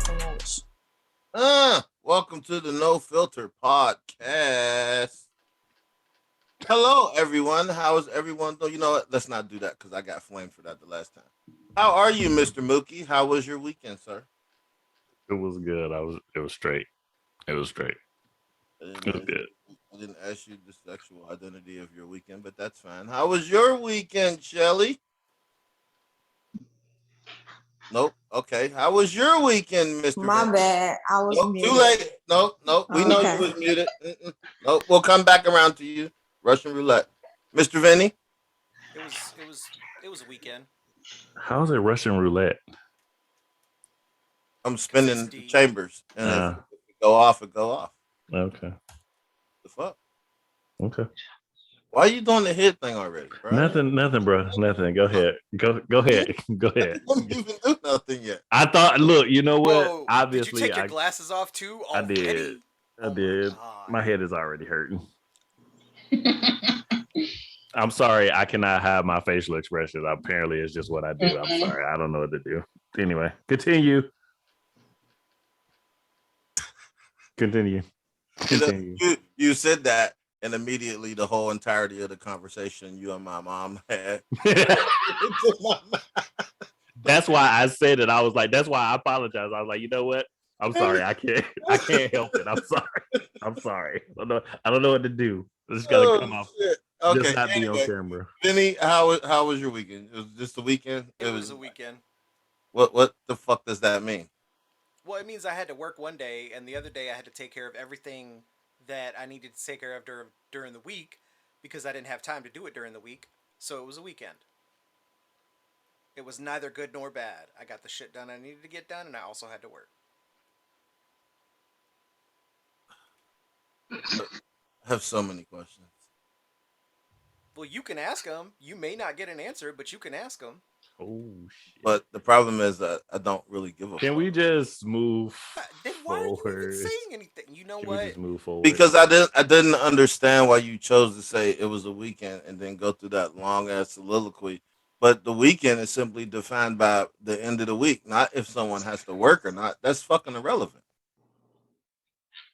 promotes. Welcome to the No Filter Podcast. Hello, everyone. How is everyone? Though you know what? Let's not do that because I got flamed for that the last time. How are you, Mr. Mookie? How was your weekend, sir? It was good. It was straight. It was straight. I didn't It was ask good. I didn't ask you the sexual identity of your weekend, but that's fine. How was your weekend, Shelly? Nope. Okay. How was your weekend, Mr. My Vince? bad. I was Nope. Too muted. late. Nope. We know you Okay. was muted. Nope. We'll come back around to you. Russian roulette, Mr. Vinny. It was a weekend. How's it Russian roulette? I'm spinning the D. chambers, and if Uh, it go off, it go off. okay. The fuck? Okay. Why are you doing the hit thing already, bro? Nothing, bro. Nothing. Go ahead. Go ahead. Go ahead. I didn't even do nothing yet. I thought. Look, you know what? Whoa! Obviously, did you take your glasses off too? I Already? did. I Oh did. God. My head is already hurting. I'm sorry. I cannot hide my facial expressions. Apparently, it's just what I do. I'm sorry. I don't know what to do. Anyway, continue. Continue. You said that, and immediately the whole entirety of the conversation you and my mom had. That's why I said it. I was like, that's why I apologize. I was like, you know what? I'm sorry. I can't help it. I'm sorry. I don't know what to do. It's gotta come off. Shit. Okay. Just not Anyway, be on camera. Vinny, how was your weekend? It was just the weekend. It was a weekend. What the fuck does that mean? Well, it means I had to work one day, and the other day I had to take care of everything that I needed to take care of during the week because I didn't have time to do it during the week. So it was a weekend. It was neither good nor bad. I got the shit done I needed to get done, and I also had to work. I have so many questions. Well, you can ask them. You may not get an answer, but you can ask them. Oh shit. But the problem is that I don't really give a Can fuck. we just move Then why are you even forward? saying anything? You know Can we what? just move forward? Because I didn't understand why you chose to say it was a weekend and then go through that long ass soliloquy. But the weekend is simply defined by the end of the week, not if someone has to work or not. That's fucking irrelevant.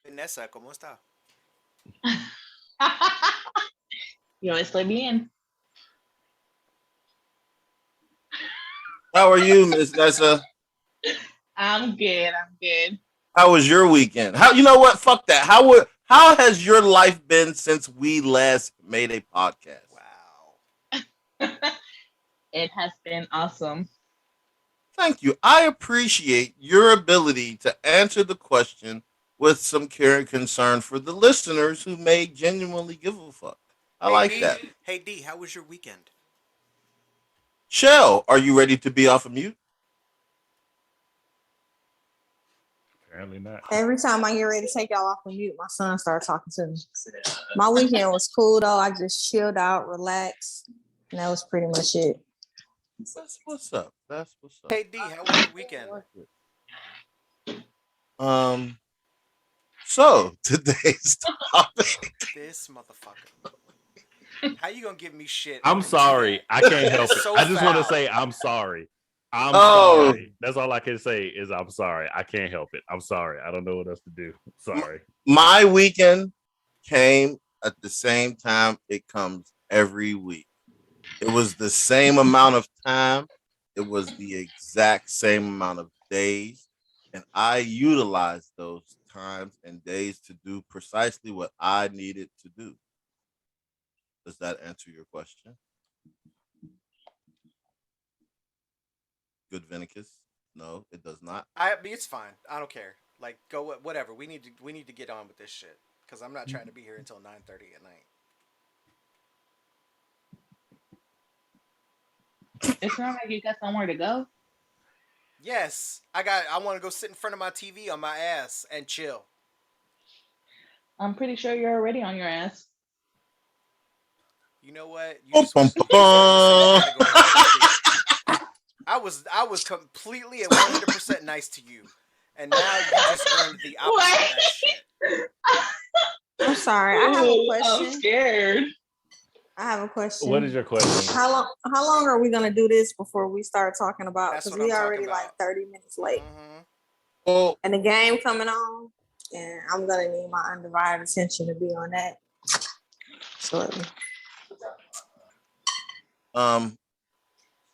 Vanessa, ¿cómo está? Yo estoy bien. How are you, Miss Nessa? I'm good. How was your weekend? How you know what? Fuck that. How has your life been since we last made a podcast? Wow. It has been awesome. Thank you. I appreciate your ability to answer the question with some care and concern for the listeners who may genuinely give a fuck. I like D, that. Hey D, how was your weekend? Shell, are you ready to be off of mute? Apparently not. Every time I get ready to take y'all off of mute, my son starts talking to me. My weekend was cool though. I just chilled out, relaxed, and that was pretty much it. That's what's up. That's what's up. Hey D, how was your weekend? So today's topic. This motherfucker. How you gonna give me shit? I'm sorry. I can't help it. So I just want to foul. say I'm sorry. I'm Oh. sorry. That's all I can say is I'm sorry. I can't help it. I'm sorry. I don't know what else to do. Sorry. My weekend came at the same time it comes every week. It was the same amount of time. It was the exact same amount of days. And I utilized those times and days to do precisely what I needed to do. Does that answer your question? Good Vinicus? No, it does not. I mean, it's fine. I don't care. Like, go whatever. We need to get on with this shit because I'm not trying to be here until 9:30 at night. It's not like you got somewhere to go. Yes, I want to go sit in front of my TV on my ass and chill. I'm pretty sure you're already on your ass. You know what? You Bum, just bum, was- bum, bum. I was completely at 100% nice to you, and now you just earned the opposite of that shit. I'm sorry. I have a Ooh, question. I'm scared. I have a question. What is your question? How long are we gonna do this before we start talking about? That's Because what we I'm already talking like about. 30 minutes late. Mm-hmm. Well, and the game coming on, and I'm gonna need my undivided attention to be on that. Shortly.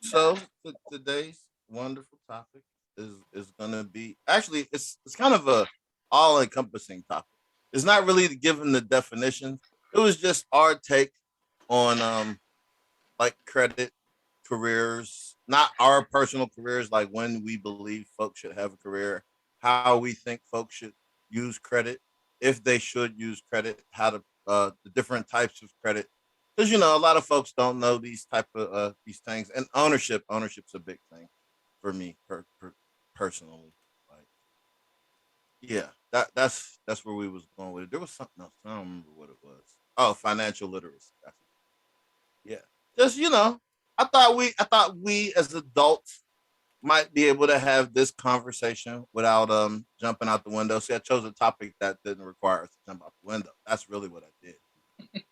So today's wonderful topic is gonna be actually it's kind of a all encompassing topic. It's not really given the definition. It was just our take on like credit, careers, not our personal careers, like when we believe folks should have a career, how we think folks should use credit, if they should use credit, how to the different types of credit. Because a lot of folks don't know these type of these things, and ownership's a big thing for me personally. Like, yeah, that's where we was going with it. There was something else. I don't remember what it was. Oh, financial literacy. Yeah, just I thought we as adults might be able to have this conversation without jumping out the window. See, I chose a topic that didn't require us to jump out the window. That's really what I did.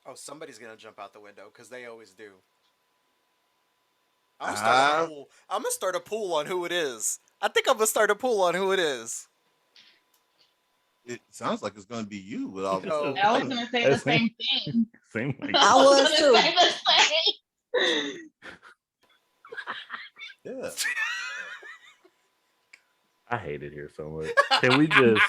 Oh, somebody's gonna jump out the window because they always do. I'm gonna start a Ah, pool. I'm gonna start a pool on who it is. I think I'm gonna start a pool on who it is. it sounds like it's going to be you with all this. No. I was gonna say the same thing. Seem like I I was gonna too. say the same. Yeah. I hate it here so much. Can we just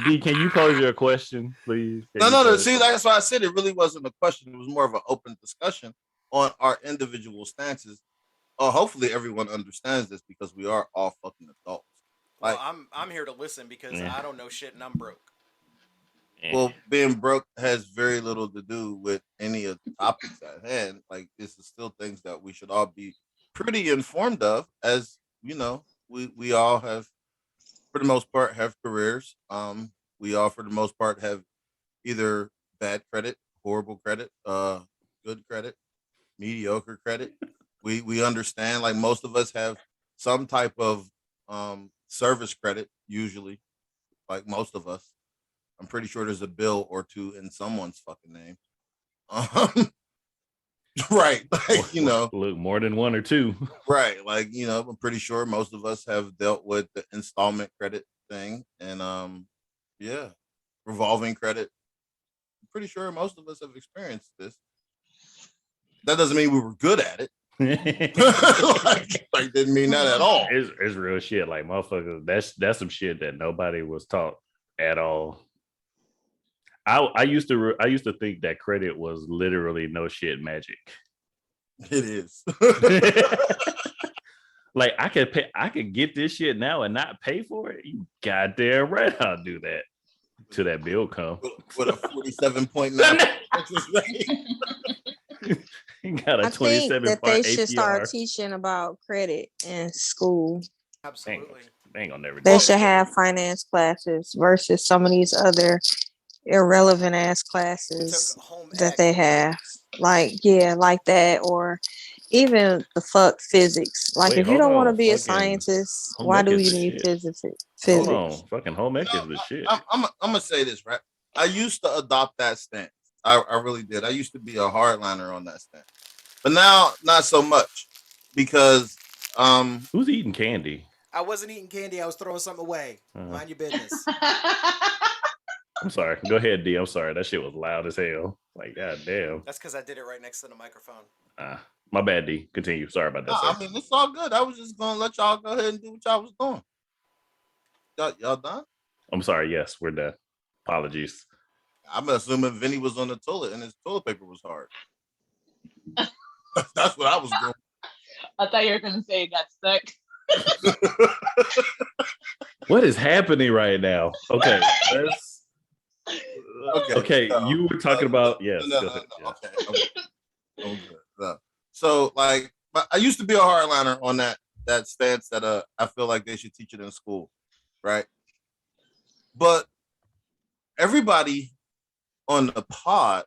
D? Can you pose your question, please? Can No. you pose- See, that's why I said it really wasn't a question. It was more of an open discussion on our individual stances. Hopefully, everyone understands this because we are all fucking adults. Well, Like, I'm here to listen because Yeah. I don't know shit and I'm broke. well, being broke has very little to do with any of the topics at hand. Like, this is still things that we should all be pretty informed of, as we all have, for the most part, have careers. We all, for the most part, have either bad credit, horrible credit, good credit, mediocre credit. We understand, like, most of us have some type of service credit, usually, like most of us. I'm pretty sure there's a bill or two in someone's fucking name. Um, right. Like, look, more than one or two. right. Like, I'm pretty sure most of us have dealt with the installment credit thing. And yeah, revolving credit. I'm pretty sure most of us have experienced this. That doesn't mean we were good at it. like didn't mean that at all. It's real shit. Like, motherfuckers, that's some shit that nobody was taught at all. I used to think that credit was literally no shit magic. It is. Like, I could get this shit now and not pay for it. You goddamn right I'll do that till that bill come. With a 47.9 interest rate. You got a I think 27 that they should start APR. teaching about credit in school. Absolutely. They ain't gonna never do They that. should have finance classes versus some of these other irrelevant ass classes Took home that ec. they have. Like, yeah, like that, or even the fuck physics. Like, Wait, if you hold don't want to on. be a Fucking scientist, home why ec do is you the need shit. physics? Hold Physics. on. Fucking home ec is the shit. I'm gonna say this, right? I used to adopt that stance. I really did. I used to be a hardliner on that stance, but now not so much because Who's eating candy? I wasn't eating candy. I was throwing something away. Mind your business. I'm sorry. Go ahead, D. I'm sorry. That shit was loud as hell. Like, god damn. That's because I did it right next to the microphone. My bad, D. Continue. Sorry about that, sir. I mean, it's all good. I was just gonna let y'all go ahead and do what y'all was doing. Y'all done? I'm sorry. Yes, we're done. Apologies. I'm assuming Vinny was on the toilet and his toilet paper was hard. That's what I was doing. I thought you were gonna say it got stuck. What is happening right now? Okay. Let's... Okay. so, You were talking about, yes. No, go ahead. Yeah. Okay. I'm good. No. So, like, I used to be a hardliner on that stance that I feel like they should teach it in school, right? But everybody on the pod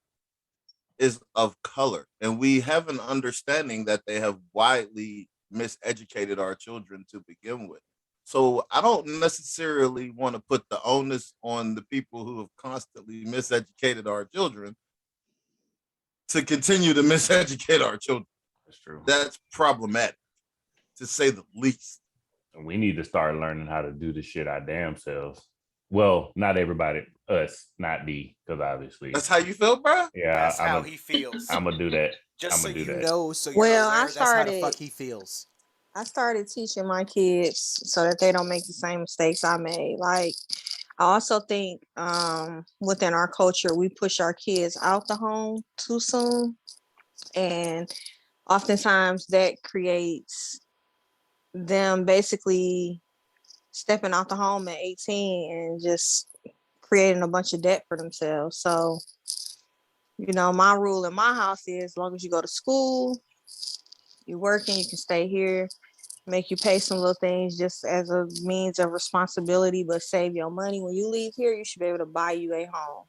is of color, and we have an understanding that they have widely miseducated our children to begin with. So I don't necessarily want to put the onus on the people who have constantly miseducated our children to continue to miseducate our children. That's true. That's problematic, to say the least. We need to start learning how to do this shit our damn selves. Well, not everybody, us, not me, because obviously, That's how you feel, bro? yeah, That's how he feels. I'm gonna do that. Just I'm so gonna do you that. know, so you're Well, aware, that's how the fuck he feels. I started teaching my kids so that they don't make the same mistakes I made. Like, I also think within our culture, we push our kids out the home too soon. And oftentimes that creates them basically stepping out the home at 18 and just creating a bunch of debt for themselves. So, my rule in my house is as long as you go to school, you're working, you can stay here, make you pay some little things just as a means of responsibility, but save your money. When you leave here, you should be able to buy you a home.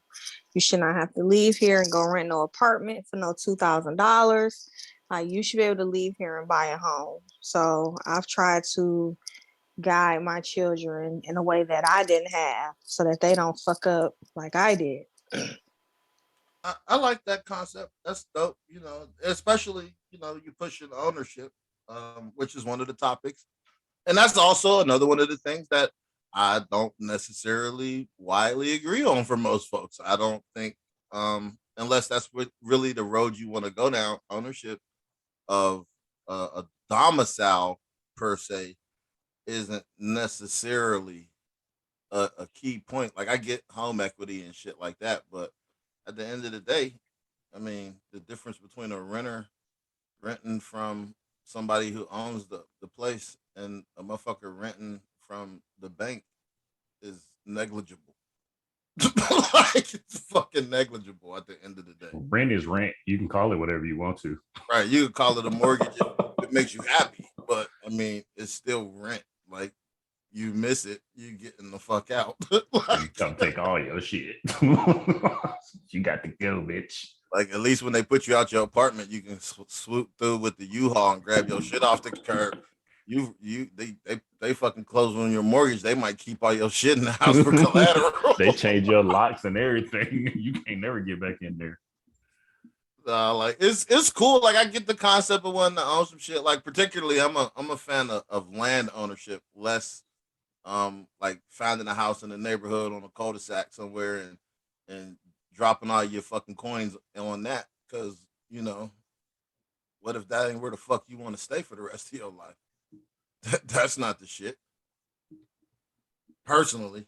You should not have to leave here and go rent no apartment for no $2,000. Like, you should be able to leave here and buy a home. So I've tried to guide my children in a way that I didn't have so that they don't fuck up like I did. I like that concept. That's dope. Especially you pushing ownership, which is one of the topics, and that's also another one of the things that I don't necessarily widely agree on for most folks. I don't think, unless that's what really the road you want to go down, ownership of a domicile per se isn't necessarily a key point. Like I get home equity and shit like that, but at the end of the day, I mean, the difference between a renter renting from somebody who owns the place and a motherfucker renting from the bank is negligible. Like it's fucking negligible at the end of the day. Rent is rent. You can call it whatever you want to. Right. You could call it a mortgage if it makes you happy, but I mean, it's still rent. Like you miss it, you getting the fuck out. Like, Come take all your shit. You got to go, bitch. Like at least when they put you out your apartment, you can swoop through with the U-Haul and grab your shit off the curb. They fucking close on your mortgage. They might keep all your shit in the house for collateral. They change your locks and everything. You can't never get back in there. Like it's cool. Like I get the concept of wanting to own some shit. Like particularly, I'm a fan of land ownership, less like finding a house in the neighborhood on a cul-de-sac somewhere and dropping all your fucking coins on that. Because what if that ain't where the fuck you want to stay for the rest of your life? That's not the shit. Personally,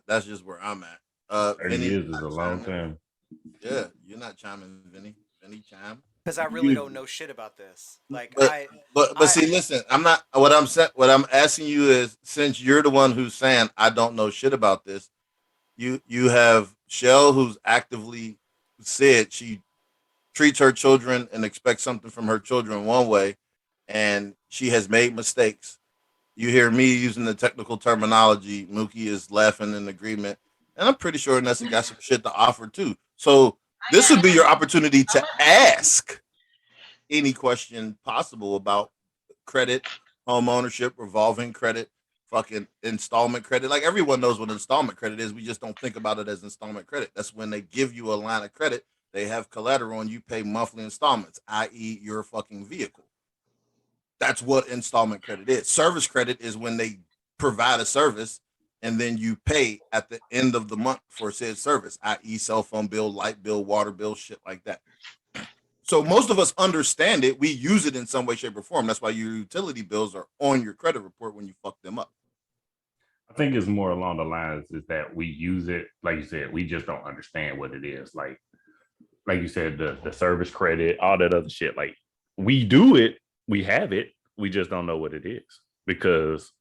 that's just where I'm at. 30 Vinny, years is a long time. Yeah, you're not chiming, Vinny. Vinny chime. Because I really don't know shit about this. Like but see, listen, I'm not. What I'm asking you is, since you're the one who's saying I don't know shit about this, you have Shell who's actively said she treats her children and expects something from her children one way, and she has made mistakes. You hear me using the technical terminology. Mookie is laughing in agreement, and I'm pretty sure Nessa got some shit to offer too. So this would be your opportunity to ask any question possible about credit, home ownership, revolving credit, fucking installment credit. Like everyone knows what installment credit is. We just don't think about it as installment credit. That's when they give you a line of credit, they have collateral, and you pay monthly installments, i.e., your fucking vehicle. That's what installment credit is. Service credit is when they provide a service and then you pay at the end of the month for said service, i.e., cell phone bill, light bill, water bill, shit like that. So most of us understand it. We use it in some way, shape, or form. That's why your utility bills are on your credit report when you fuck them up. I think it's more along the lines is that we use it, like you said, we just don't understand what it is. Like you said, the service credit, all that other shit. Like we do it, we have it, we just don't know what it is because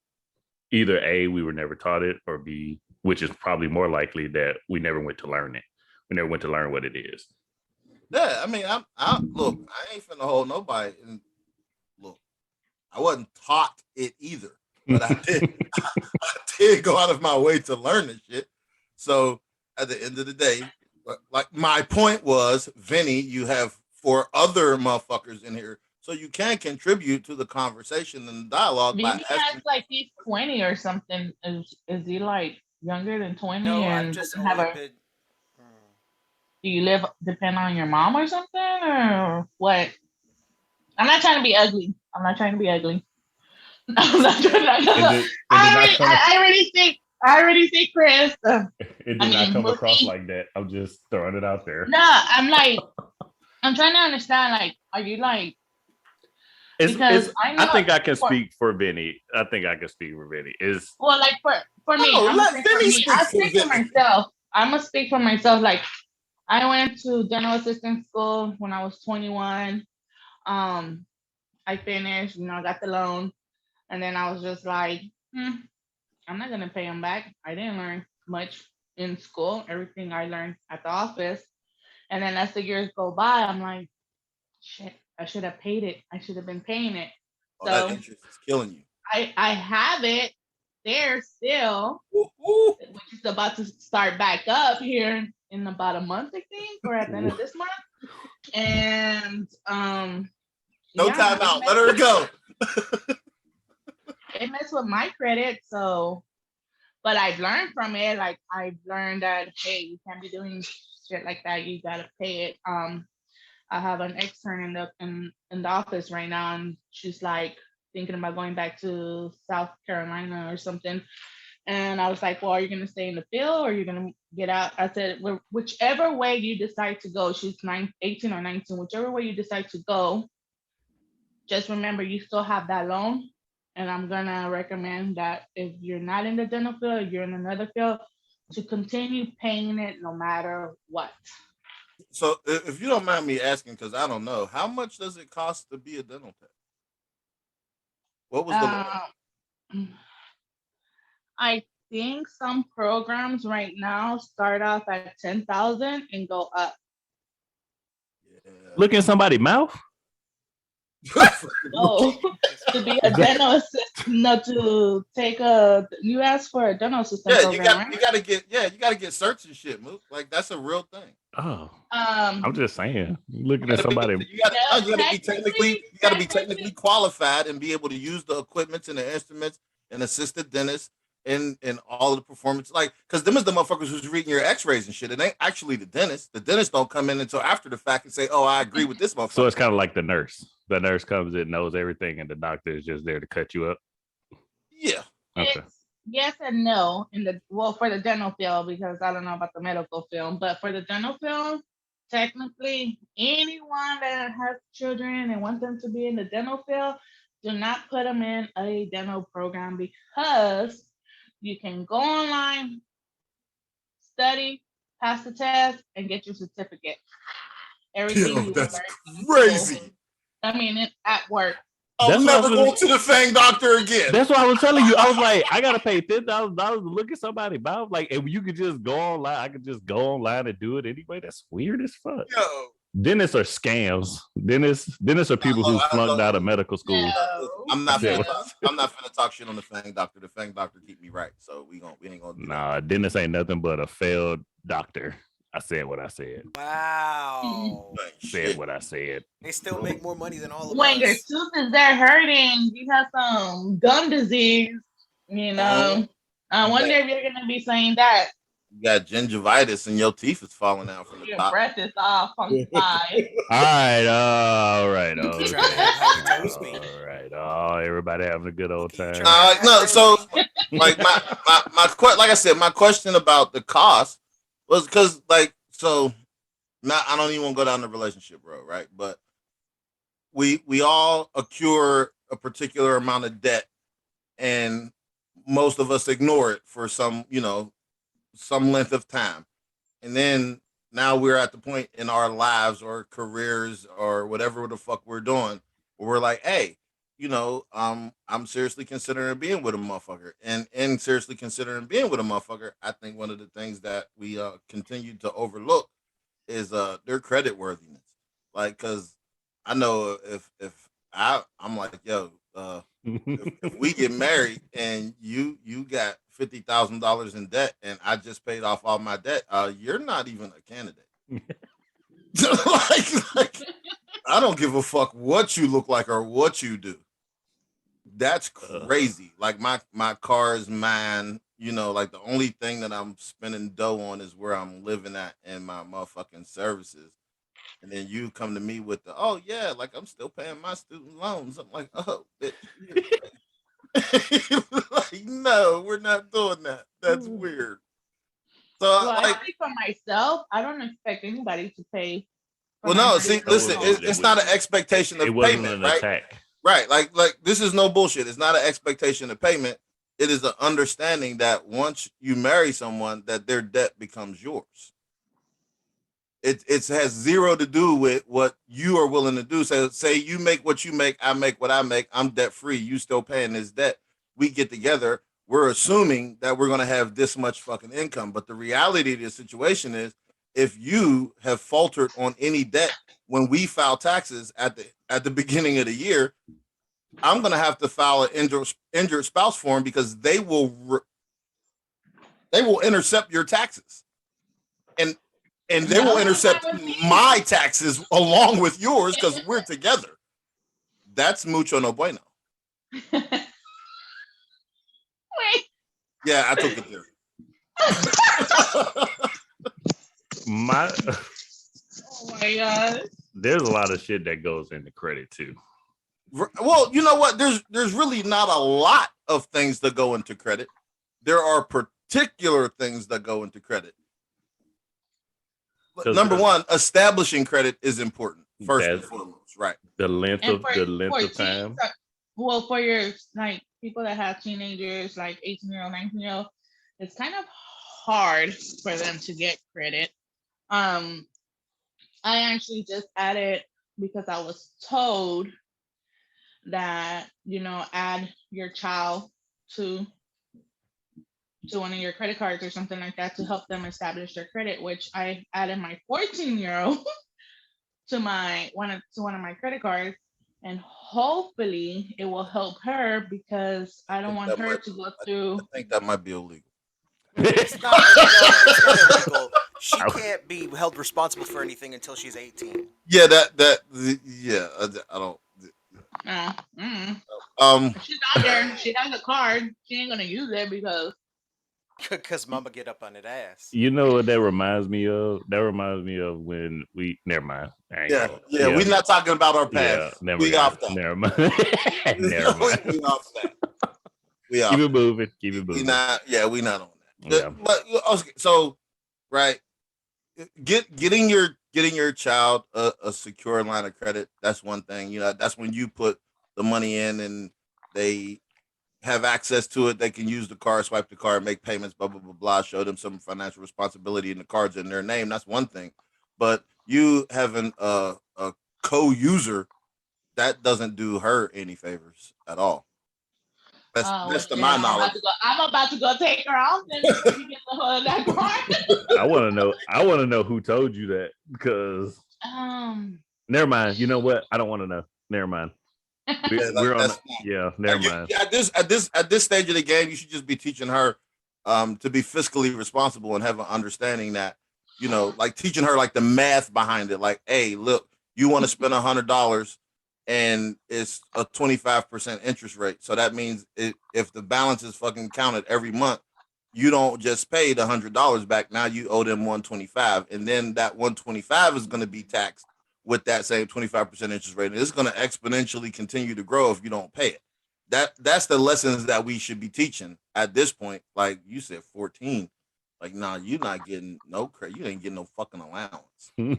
either A, we were never taught it, or B, which is probably more likely that we never went to learn it. We never went to learn what it is. Yeah, I mean, I look, I ain't finna hold nobody. And look, I wasn't taught it either, but I did go out of my way to learn this shit. So at the end of the day, like my point was, Vinny, you have 4 other motherfuckers in here, so you can contribute to the conversation and the dialogue. Vinny has like he's 20 or something. Is he like younger than 20? no, and I've just have only a, been. do you live depend on your mom or something or what? I'm not trying to be ugly. I'm not trying to. I already see Chris. It I did not mean, come we'll across see. like that. I'm just throwing it out there. No, I'm trying to understand. Like, are you like? Because I I know think I can for speak for Vinny. I think I can speak for Vinny. Is well, like for me, No, I'm gonna let speak for Vinny me. speak I'll for speak for Vinny. myself. I'm gonna speak for myself. Like, I went to dental assistant school when I was 21. Um, I finished. I got the loan, and then I was just like, I'm not gonna pay him back. I didn't learn much in school. Everything I learned at the office. And then as the years go by, I'm like, shit, I should have paid it. I should have been paying it. Oh, that So interest is killing you. I have it there still, Ooh, ooh. which is about to start back up here in about a month, I think, or at the end of this month. And No yeah, time out. Let her go. it messed with my credit. So, but I've learned from it. Like I've learned that hey, you can't be doing shit like that. You gotta pay it. I have an extern in the office right now, and she's like thinking about going back to South Carolina or something. And I was like, well, are you gonna stay in the field or are you gonna get out? I said, well, whichever way you decide to go, she's 18 or 19, whichever way you decide to go, just remember you still have that loan. And I'm gonna recommend that if you're not in the dental field, you're in another field, to continue paying it no matter what. So, if you don't mind me asking, because I don't know, how much does it cost to be a dental tech? What was the low? Uh, I think some programs right now start off at 10,000 and go up. look in somebody's mouth? Oh, to be a dental assistant, no, to take you asked for a dental assistant Yeah, program, right? you gotta get certs and shit, Mook. Like that's a real thing. Oh, I'm just saying. You Looking at gotta be somebody. you gotta, no, Technically, you gotta be technically qualified and be able to use the equipment and the instruments and assist the dentist and all of the performance. Like, cause them is the motherfuckers who's reading your x-rays and shit. It ain't actually the dentist. The dentist don't come in until after the fact and say, oh, I agree with this So it's motherfucker. kind of like the nurse. The nurse comes in, knows everything, and the doctor is just there to cut you up. Yeah. Okay. it's yes and no for the dental field, because I don't know about the medical field, but for the dental field, technically anyone that has children and want them to be in the dental field, do not put them in a dental program, because you can go online, study, pass the test, and get your certificate. Everything Yo, you that's learn in school. crazy. I mean, at work. I'm That's what I never was. going to the Fang doctor again. That's what I was telling you. I was like, I gotta pay $10,000 to look at somebody's mouth. Like, if you could just go online, I could just go online and do it anyway. That's weird as fuck. Yo. Dentists are scams. Dentists are people who flunked out of medical school. No, I'm not Yeah. finna talk shit on the Fang doctor. The Fang doctor keep me right, so we ain't gonna do that. Nah, dentist ain't nothing but a failed doctor. I said what I said. Wow. Like, Said shit. what I said. They still make more money than all of when your us. tooth is there hurting, you have some gum disease, you know. I You wonder got, if you're gonna be saying that you got gingivitis and your teeth is falling out from the your top. breath is off on the side. All right. Look at trying to have how your toes be. All right. Oh, everybody having a good old Look at you time. trying to have how No, your so toes be. like like I said, my question about the cost was because like so now I don't even want to go down the relationship road, right? But we all accrue a particular amount of debt, and most of us ignore it for some length of time, and then now we're at the point in our lives or careers or whatever the fuck we're doing where we're like, hey, I'm seriously considering being with a motherfucker, and in seriously considering being with a motherfucker, I think one of the things that we continue to overlook is their credit worthiness. Like, cause I know if I'm like, yo, if we get married and you got $50,000 in debt and I just paid off all my debt, you're not even a candidate. like I don't give a fuck what you look like or what you do. That's crazy. Like my car is mine. Like the only thing that I'm spending dough on is where I'm living at and my motherfucking services. And then you come to me with the, oh yeah, like I'm still paying my student loans. I'm like, oh, bitch, Like, no, we're not doing that. That's weird. So, Well, like, I think for myself, I don't expect anybody to pay for well, my no, money. see, No, listen, it's not an expectation it of wasn't payment, an right? attack. Right. Like this is no bullshit. It's not an expectation of payment. It is an understanding that once you marry someone, that their debt becomes yours. It has zero to do with what you are willing to do. So say you make what you make, I make what I make, I'm debt free, you still paying this debt. We get together, we're assuming that we're gonna have this much fucking income. But the reality of the situation is if you have faltered on any debt when we file taxes at the beginning of the year, I'm gonna have to file an injured spouse form because they will intercept your taxes. And they will No, that's not intercept with me. my taxes along with yours because we're together. That's mucho no bueno. Wait. Yeah, I took it there. My Oh my god. there's a lot of shit that goes into credit too. Well, you know what? There's really not a lot of things that go into credit. There are particular things that go into credit. Number one, establishing credit is important first and foremost, right? The length And of time. Well, for your like people that have teenagers, like 18-year-old, 19-year-old, it's kind of hard for them to get credit. I actually just added because I was told that add your child to one of your credit cards or something like that to help them establish their credit, which I added my 14-year-old to one of my credit cards, and hopefully it will help her because I don't want her to go through. I think that might be illegal. It's not, it's not illegal. She can't be held responsible for anything until she's 18. Yeah, I don't. She's out there. She has a card. She ain't gonna use it because mama get up on that ass. You know what that reminds me of? That reminds me of when we. Never mind. Yeah. We're not talking about our past. Yeah, we off that. Never mind. Never mind. We off that. We keep it moving. Keep it moving. We not on that. Yeah. But okay, so right, getting your child a secure line of credit. That's one thing. That's when you put the money in and they have access to it. They can use the card, swipe the card, make payments, blah, blah, blah, blah, show them some financial responsibility in the cards in their name. That's one thing. But you having a co-user, that doesn't do her any favors at all. That's to my knowledge. I'm about to go take her off and get the whole of that card. I want to know who told you that because never mind. You know what? I don't want to know. Never mind. Never mind. At this stage of the game, you should just be teaching her to be fiscally responsible and have an understanding that, like teaching her like the math behind it. Like, hey, look, you want to spend $100 and it's a 25% interest rate. So that means if the balance is fucking counted every month, you don't just pay the $100 back. Now you owe them $125, and then that $125 is going to be taxed with that same 25% interest rate. And it's going to exponentially continue to grow if you don't pay it. That's the lessons that we should be teaching at this point. Like you said, 14. Like, nah, you're not getting no credit. You ain't getting no fucking allowance. You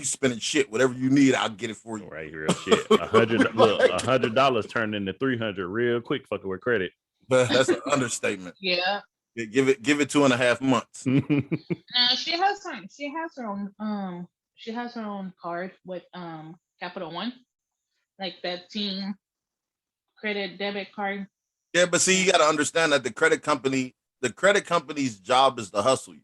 spending shit. Whatever you need, I'll get it for you. Right, real shit. $100 turned into $300 real quick. Fucking with credit. But that's an understatement. Yeah. Give it 2.5 months. She has her own card with Capital One, like that team credit debit card. Yeah, but see, you got to understand that the credit company's job is to hustle you.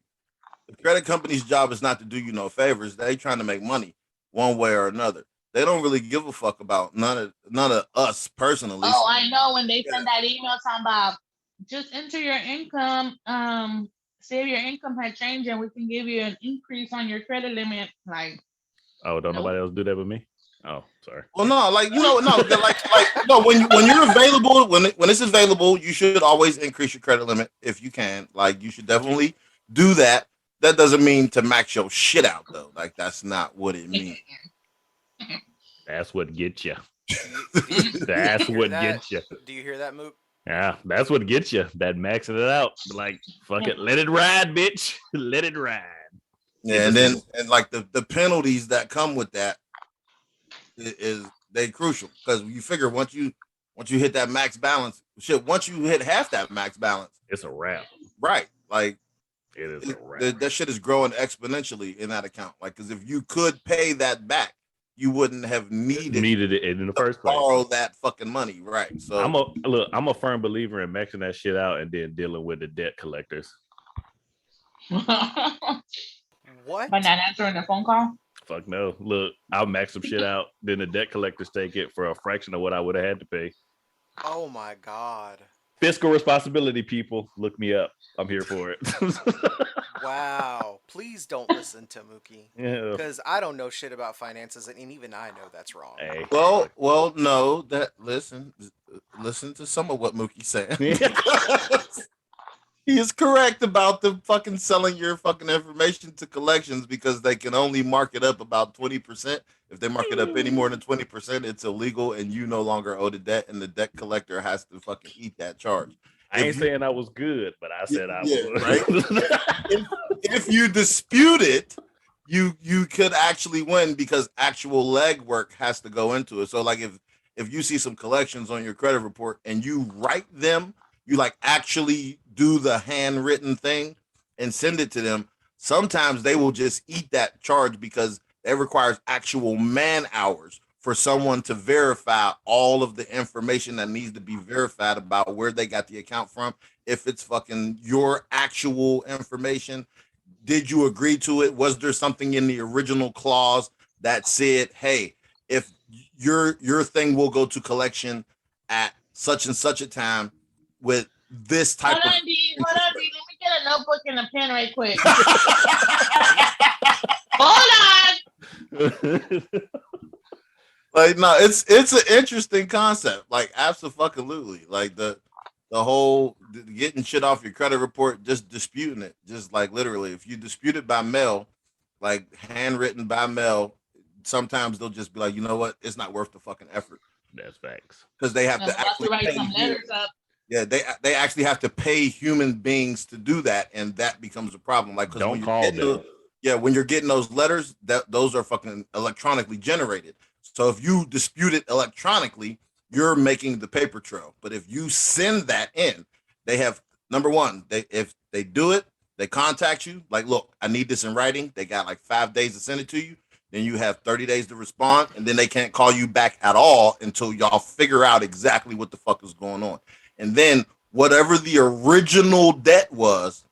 The credit company's job is not to do you no favors. They trying to make money one way or another. They don't really give a fuck about none of us personally. Oh, I know when they send that email talking about just enter your income, see if your income had changed and we can give you an increase on your credit limit. Like, oh, don't nobody else do that with me? Oh, sorry. Well, no, when you're available, when it's available, you should always increase your credit limit if you can. Like, you should definitely do that. That doesn't mean to max your shit out though. Like, that's not what it means. That's what gets you. That's hear what that? gets you. Do you hear that, Mook? Yeah, that's what gets you. That maxing it out. Like, fuck it, let it ride, bitch. Let it ride. Yeah, and then and like the penalties that come with that is they crucial because you figure once you hit that max balance, shit. Once you hit half that max balance, It's a wrap. right? Like It is a wrap. that shit is growing exponentially in that account. Like, because if you could pay that back, you wouldn't have needed it in the first place. borrow that fucking money, right? So I'm a firm believer in maxing that shit out and then dealing with the debt collectors. What? But not answering the phone call. Fuck no. Look, I'll max some shit out, then the debt collectors take it for a fraction of what I would have had to pay. Oh my god. Fiscal responsibility, people. Look me up. I'm here for it. Wow. Please don't listen to Mookie. Yeah. Because I don't know shit about finances, and even I know that's wrong. Hey. well, no. That listen to some of what Mookie's saying. He is correct about the fucking selling your fucking information to collections because they can only mark it up about 20%. If they mark it up any more than 20%, it's illegal and you no longer owe the debt, and the debt collector has to fucking eat that charge. I ain't saying I was good, but I said I was. Right? if you dispute it, you could actually win because actual legwork has to go into it. So like if you see some collections on your credit report and you write them, you like actually do the handwritten thing and send it to them, sometimes they will just eat that charge because it requires actual man hours for someone to verify all of the information that needs to be verified about where they got the account from. If it's fucking your actual information, did you agree to it? Was there something in the original clause that said, hey, if your thing will go to collection at such and such a time with this type Hold on, D. Let me get a notebook and a pen right quick. Hold on. Like, no, it's an interesting concept. Like, absolutely. Like the whole getting shit off your credit report, just disputing it, just like literally. If you dispute it by mail, like handwritten by mail, sometimes they'll just be like, you know what, it's not worth the fucking effort. That's facts. Because they have I'll to have actually to write pay some letters up. Yeah, they actually have to pay human beings to do that, and that becomes a problem. Like, because Don't call them. when you're getting those letters, those are fucking electronically generated. So if you dispute it electronically, you're making the paper trail. But if you send that in, they have number one, if they do it, they contact you, like, look, I need this in writing. They got like 5 days to send it to you. Then you have 30 days to respond, and then they can't call you back at all until y'all figure out exactly what the fuck is going on. And then whatever the original debt was,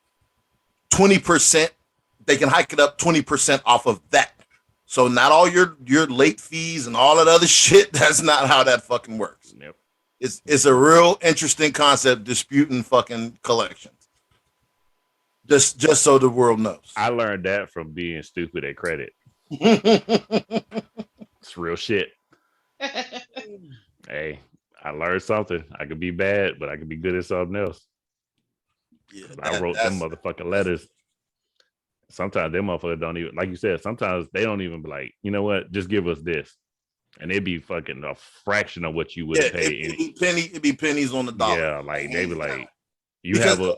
20%, they can hike it up 20% off of that. So not all your late fees and all that other shit. That's not how that fucking works. Yep. It's a real interesting concept, disputing fucking collections. Just so the world knows. I learned that from being stupid at credit. It's real shit. Hey, I learned something. I could be bad, but I could be good at something else. Yeah, I wrote them motherfucking letters. Sometimes them motherfuckers don't even, like you said, sometimes they don't even be like, you know what, just give us this. And it'd be fucking a fraction of what you would have paid. It'd be pennies on the dollar. Yeah, like they be like, you because have a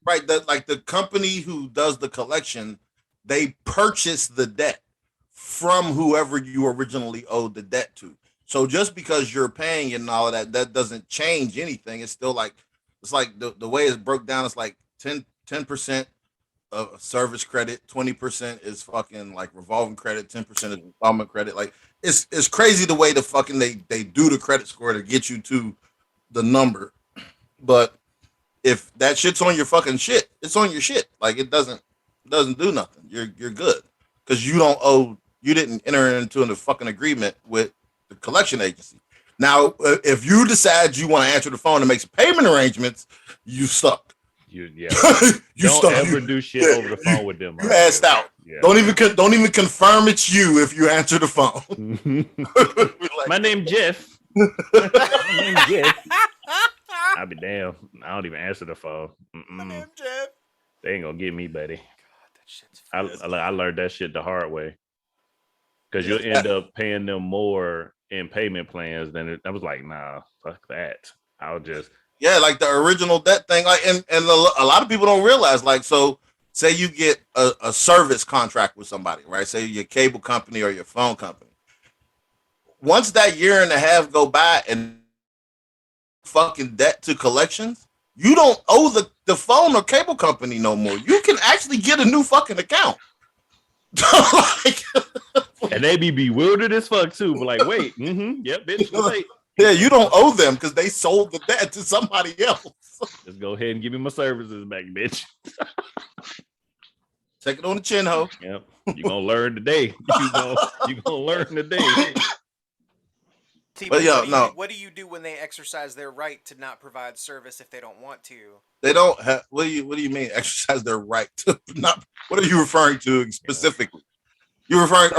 right, the company who does the collection, they purchase the debt from whoever you originally owed the debt to. So just because you're paying it and all of that, that doesn't change anything. It's still like, it's like the way it's broke down, it's like 10% of service credit, 20% is fucking like revolving credit, 10% is installment credit. Like it's crazy the way the fucking they do the credit score to get you to the number. But if that shit's on your fucking shit, it's on your shit. Like it doesn't do nothing. You're good because you didn't enter into a fucking agreement with the collection agency. Now, if you decide you want to answer the phone and make some payment arrangements, you suck. you don't ever do shit over the phone with them. You asked out. Yeah. Don't even confirm it's you if you answer the phone. Like, my name Jeff. My name Jeff. I'll be damn. I don't even answer the phone. My name Jeff. They ain't gonna get me, buddy. God, that shit's funny. I learned that shit the hard way. because you'll end up paying them more in payment plans than it. I was like, nah, fuck that. I'll just like the original debt thing. Like, and a lot of people don't realize. Like, so say you get a service contract with somebody, right? Say your cable company or your phone company. Once that year and a half go by and fucking debt to collections, you don't owe the phone or cable company no more. You can actually get a new fucking account. Like, and they be bewildered as fuck too. But like, wait, yep, bitch, wait. Yeah, you don't owe them because they sold the debt to somebody else. Just go ahead and give me my services back, bitch. Take it on the chin, ho. Yep, you gonna learn today. You gonna learn today. But what do you do when they exercise their right to not provide service if they don't want to? They don't have. What do you mean exercise their right to not? What are you referring to specifically? You're referring,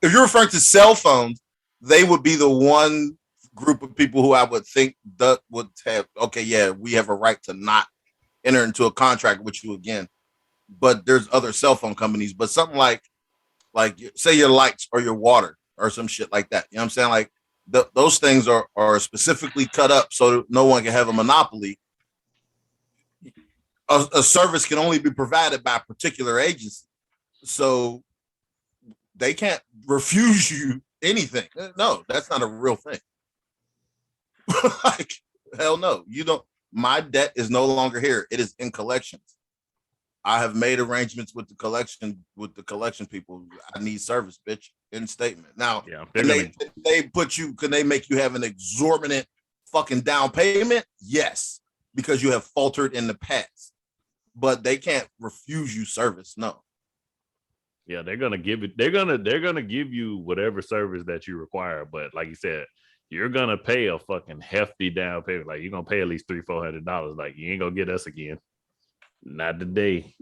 if you're referring to cell phones, they would be the one group of people who I would think that would have. Okay, yeah, we have a right to not enter into a contract with you again. But there's other cell phone companies. But something like say your lights or your water or some shit like that. You know what I'm saying? Like those things are specifically cut up so no one can have a monopoly. A service can only be provided by a particular agency, so they can't refuse you anything. No, that's not a real thing. Like, hell no, you don't. My debt is no longer here. It is in collections. I have made arrangements with the collection people. I need service, bitch. End statement. Now, can they make you have an exorbitant fucking down payment? Yes, because you have faltered in the past. But they can't refuse you service. No. Yeah, they're gonna give it. They're gonna give you whatever service that you require. But like you said, you're gonna pay a fucking hefty down payment. Like you're gonna pay at least $300-$400. Like you ain't gonna get us again. Not today.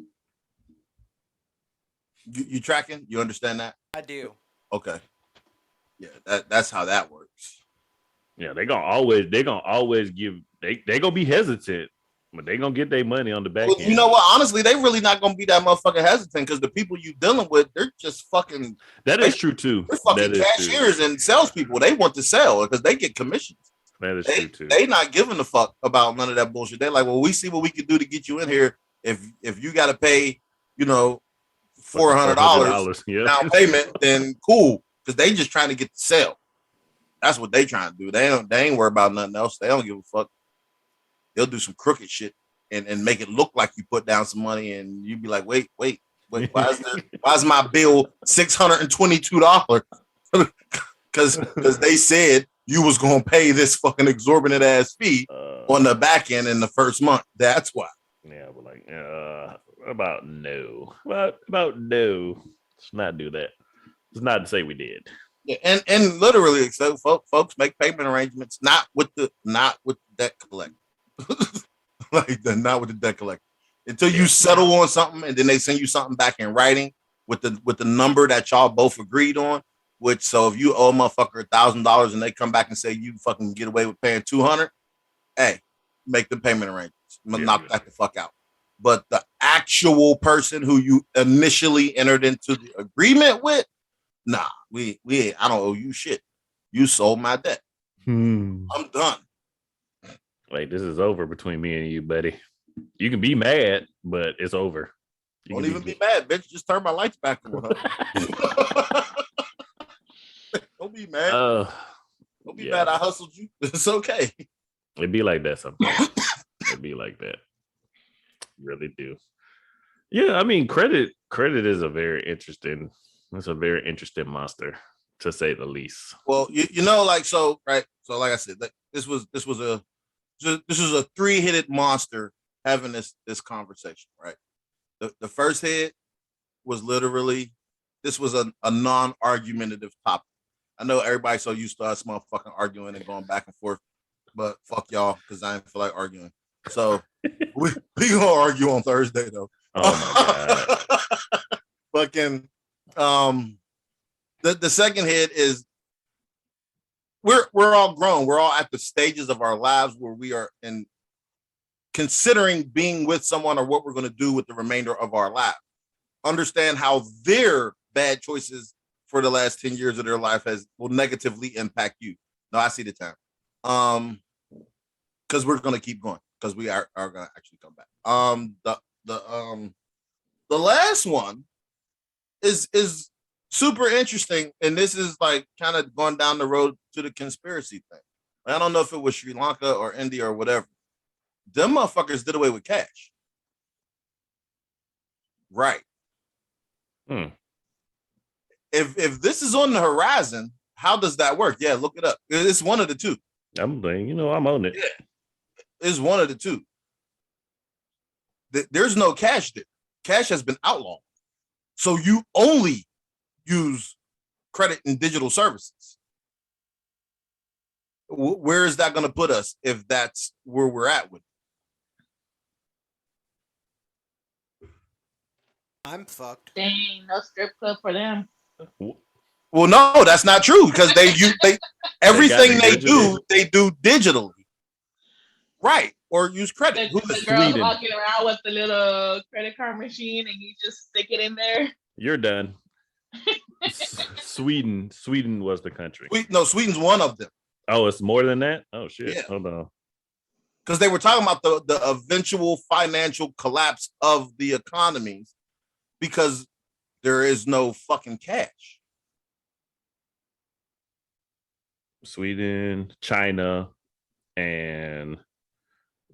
You tracking? You understand that? I do. Okay. Yeah, that's how that works. Yeah, they're gonna always give. They gonna be hesitant. But they gonna get their money on the back end. You know what? Honestly, they really not gonna be that motherfucking hesitant because the people you dealing with, they're just fucking. That is true too. They're fucking cashiers and salespeople. They want to sell because they get commissions. That is true too. They not giving a fuck about none of that bullshit. They're like, well, we see what we can do to get you in here. If you got to pay, $400 down payment, then cool. Because they just trying to get the sale. That's what they trying to do. They ain't worried about nothing else. They don't give a fuck. They'll do some crooked shit and make it look like you put down some money, and you'd be like, wait, why is my bill $622? Because they said you was gonna pay this fucking exorbitant ass fee on the back end in the first month. That's why. Yeah, but like, about no. Let's not do that. It's not to say we did. Yeah, and literally, so folks make payment arrangements not with the debt collector. Not with the debt collector until you settle on something, and then they send you something back in writing with the number that y'all both agreed on. Which, so if you owe a motherfucker $1,000 and they come back and say you fucking get away with paying $200, hey, make the payment arrangements. Knock that the fuck out. But the actual person who you initially entered into the agreement with, nah, I don't owe you shit. You sold my debt. I'm done. Like, this is over between me and you, buddy. You can be mad, but it's over. Don't even be mad, bitch. Just turn my lights back on. Don't be mad. Don't be mad I hustled you. It's okay. It'd be like that sometimes. It'd be like that. Really do. Yeah, I mean, credit is a very interesting monster, to say the least. Well, like I said, this was a 3-headed monster having this conversation, right? The first head was literally, this was a non-argumentative topic. I know everybody's so used to us motherfucking arguing and going back and forth, but fuck y'all, because I didn't feel like arguing. So we gonna argue on Thursday though. Oh my god. Fucking the second head is we're all grown. We're all at the stages of our lives where we are in considering being with someone or what we're going to do with the remainder of our life. Understand how their bad choices for the last 10 years of their life will negatively impact you. No, I see the time. Because we're gonna keep going because we are gonna actually come back. The last one is super interesting, and this is like kind of going down the road to the conspiracy thing. I don't know if it was Sri Lanka or India or whatever. Them motherfuckers did away with cash. Right. If this is on the horizon, how does that work? Yeah, look it up. It's one of the two. I'm on it. Yeah. It's one of the two. There's no cash there. Cash has been outlawed. So you only use credit and digital services. Where is that going to put us if that's where we're at with it? I'm fucked. Dang, no strip club for them. Well, no, that's not true because everything they do digitally. Right. Or use credit. The girls walking around with the little credit card machine and you just stick it in there. You're done. Sweden was the country. Sweden's one of them. Oh, it's more than that? Oh, shit. Yeah. Hold on. Because they were talking about the eventual financial collapse of the economies because there is no fucking cash. Sweden, China, and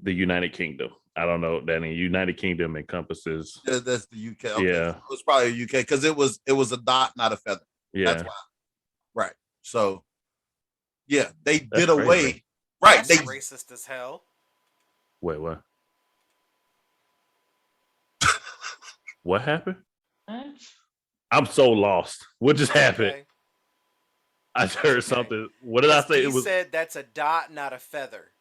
the United Kingdom. I don't know. That the United Kingdom encompasses. Yeah, that's the UK. Okay. Yeah, it was probably UK because it was a dot, not a feather. Yeah, that's why. Right. So, yeah, they That's did away. crazy. Right. That's racist as hell. Wait, what? What happened? I'm so lost. What just happened? Okay. I heard something. What did I say? He said that's a dot, not a feather.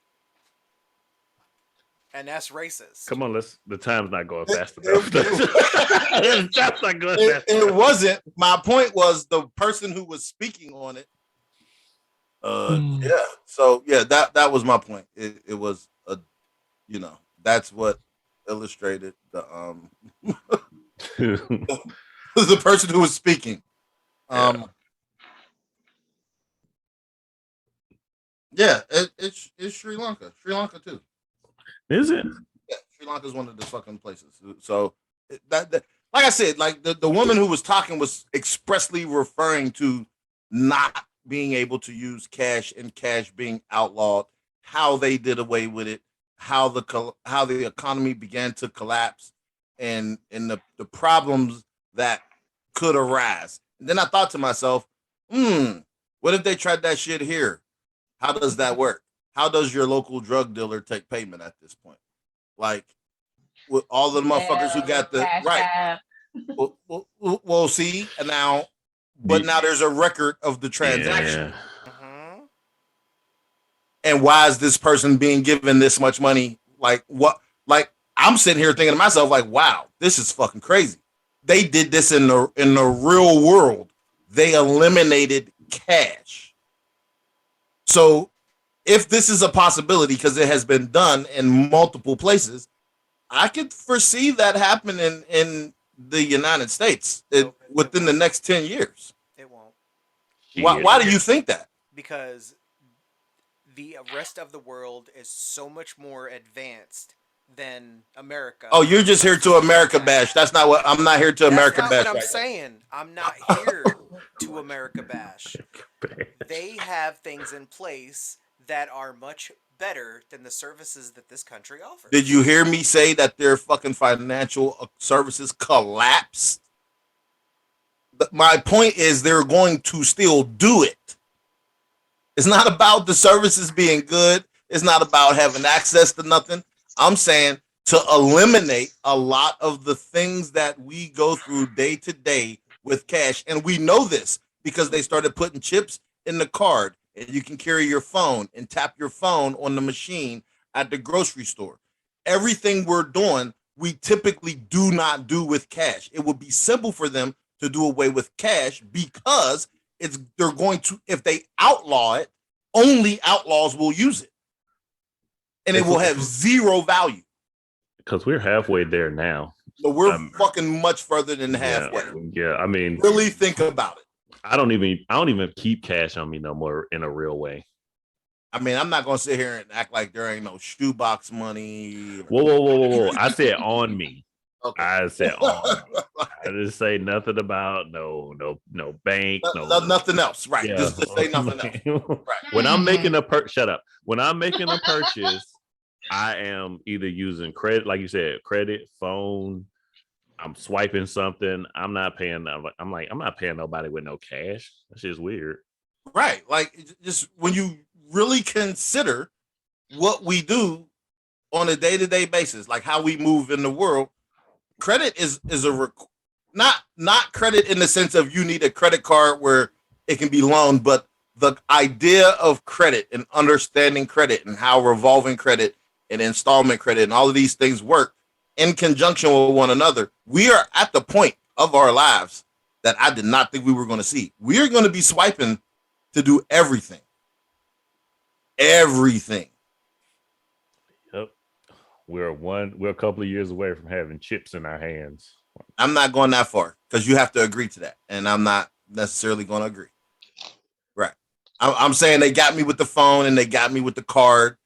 And that's racist. Come on, the time's not going fast enough. That's not going fast enough. It wasn't. My point was the person who was speaking on it. Yeah. So yeah, that was my point. It was that's what illustrated the the person who was speaking. Yeah, it's Sri Lanka. Sri Lanka too. Is it? Yeah, Sri Lanka is one of the fucking places. So that like I said, like the woman who was talking was expressly referring to not being able to use cash and cash being outlawed, how they did away with it, how the economy began to collapse, and the problems that could arise. And then I thought to myself, what if they tried that shit here? How does that work? How does your local drug dealer take payment at this point? Like, with all the motherfuckers who got the right. Well, see, and now, but now there's a record of the transaction. Yeah. And why is this person being given this much money? Like, what? Like, I'm sitting here thinking to myself, like, wow, this is fucking crazy. They did this in the real world. They eliminated cash. So if this is a possibility, because it has been done in multiple places, I could foresee that happening in the United States within the next 10 years. It won't. Why do you think that? Because the rest of the world is so much more advanced than America. Oh, you're just here to America bash. That's not what I'm not here to America bash. That's not what I'm saying. I'm not here to America bash. They have things in place that are much better than the services that this country offers. Did you hear me say that their fucking financial services collapsed? My point is they're going to still do it. It's not about the services being good. It's not about having access to nothing. I'm saying to eliminate a lot of the things that we go through day to day with cash. And we know this because they started putting chips in the card and you can carry your phone and tap your phone on the machine at the grocery store. Everything we're doing, we typically do not do with cash. It would be simple for them to do away with cash because they're going to, if they outlaw it, only outlaws will use it. And it will have zero value. Because we're halfway there now. So we're fucking much further than halfway. Yeah, I mean, really think about it. I don't even keep cash on me no more in a real way. I mean, I'm not gonna sit here and act like there ain't no shoebox money. Whoa. I said on me. Okay. I said on me. I didn't say nothing about no bank, Nothing else, right? yeah. Just say nothing else, right? When I'm making shut up. When I'm making a purchase, I am either using credit, like you said, credit, phone. I'm swiping something. I'm not paying nobody with no cash. That shit's weird. Right. Like just when you really consider what we do on a day-to-day basis, like how we move in the world, credit is not credit in the sense of you need a credit card where it can be loaned, but the idea of credit and understanding credit and how revolving credit and installment credit and all of these things work in conjunction with one another. We are at the point of our lives that I did not think we were going to see. We're going to be swiping to do everything. Everything. Yep. We're a couple of years away from having chips in our hands. I'm not going that far because you have to agree to that, and I'm not necessarily going to agree. Right? I'm saying they got me with the phone and they got me with the card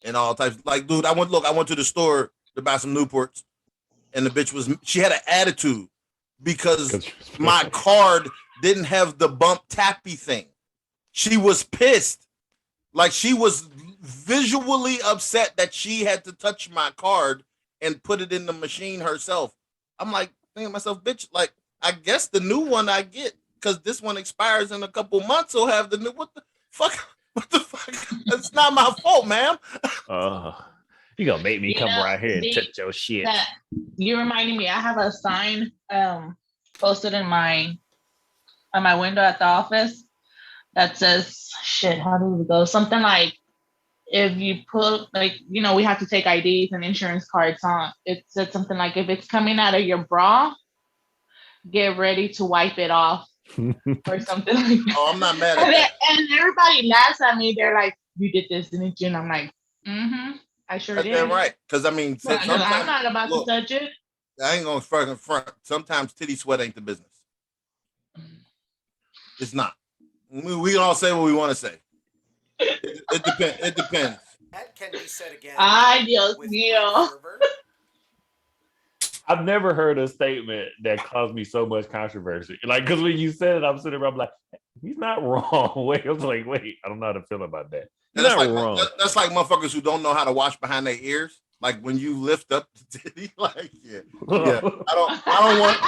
and all types. Like, dude, I went to the store to buy some Newports, and the bitch she had an attitude because my card didn't have the bump tappy thing. She was pissed. Like, she was visually upset that she had to touch my card and put it in the machine herself. I'm like, thinking to myself, bitch, like, I guess the new one I get, because this one expires in a couple months, will have the new, what the fuck? What the fuck? It's not my fault, ma'am. You gonna make me come right here and touch your shit. You reminded me, I have a sign posted in on my window at the office that says, shit, how do we go? Something like, if you put, like, we have to take IDs and insurance cards on. It said something like, if it's coming out of your bra, get ready to wipe it off or something like that. Oh, I'm not mad at that. And everybody laughs at me. They're like, you did this, didn't you? And I'm like, I sure That's did. damn right. Because, I mean, I'm not about to touch it. I ain't going to fucking front. Sometimes titty sweat ain't the business. It's not. We can all say what we want to say. It depends. It depends. That can be said again. Ay, Dios mío. I've never heard a statement that caused me so much controversy. Like, because when you said it, I'm sitting there, I'm like, he's not wrong. Wait, I was like, wait, I don't know how to feel about that. He's not wrong. That's like motherfuckers who don't know how to wash behind their ears. Like when you lift up the titty, like yeah. I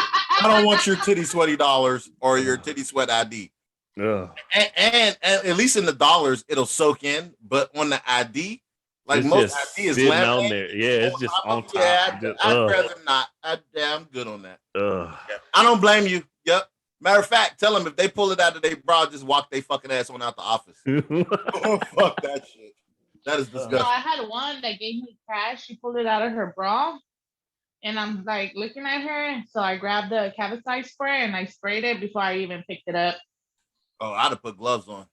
don't want your titty sweaty dollars or your titty sweat ID. And at least in the dollars, it'll soak in. But on the ID, like it's most ID is laminated on there. Yeah, it's just on top. Yeah, I'd rather not. I'm good on that. Yeah. I don't blame you. Yep. Matter of fact, tell them if they pull it out of their bra, just walk their fucking ass on out the office. Oh, fuck that shit. That is disgusting. No, I had one that gave me cash. She pulled it out of her bra. And I'm like looking at her. So I grabbed the Cavicide spray and I sprayed it before I even picked it up. Oh, I'd have put gloves on.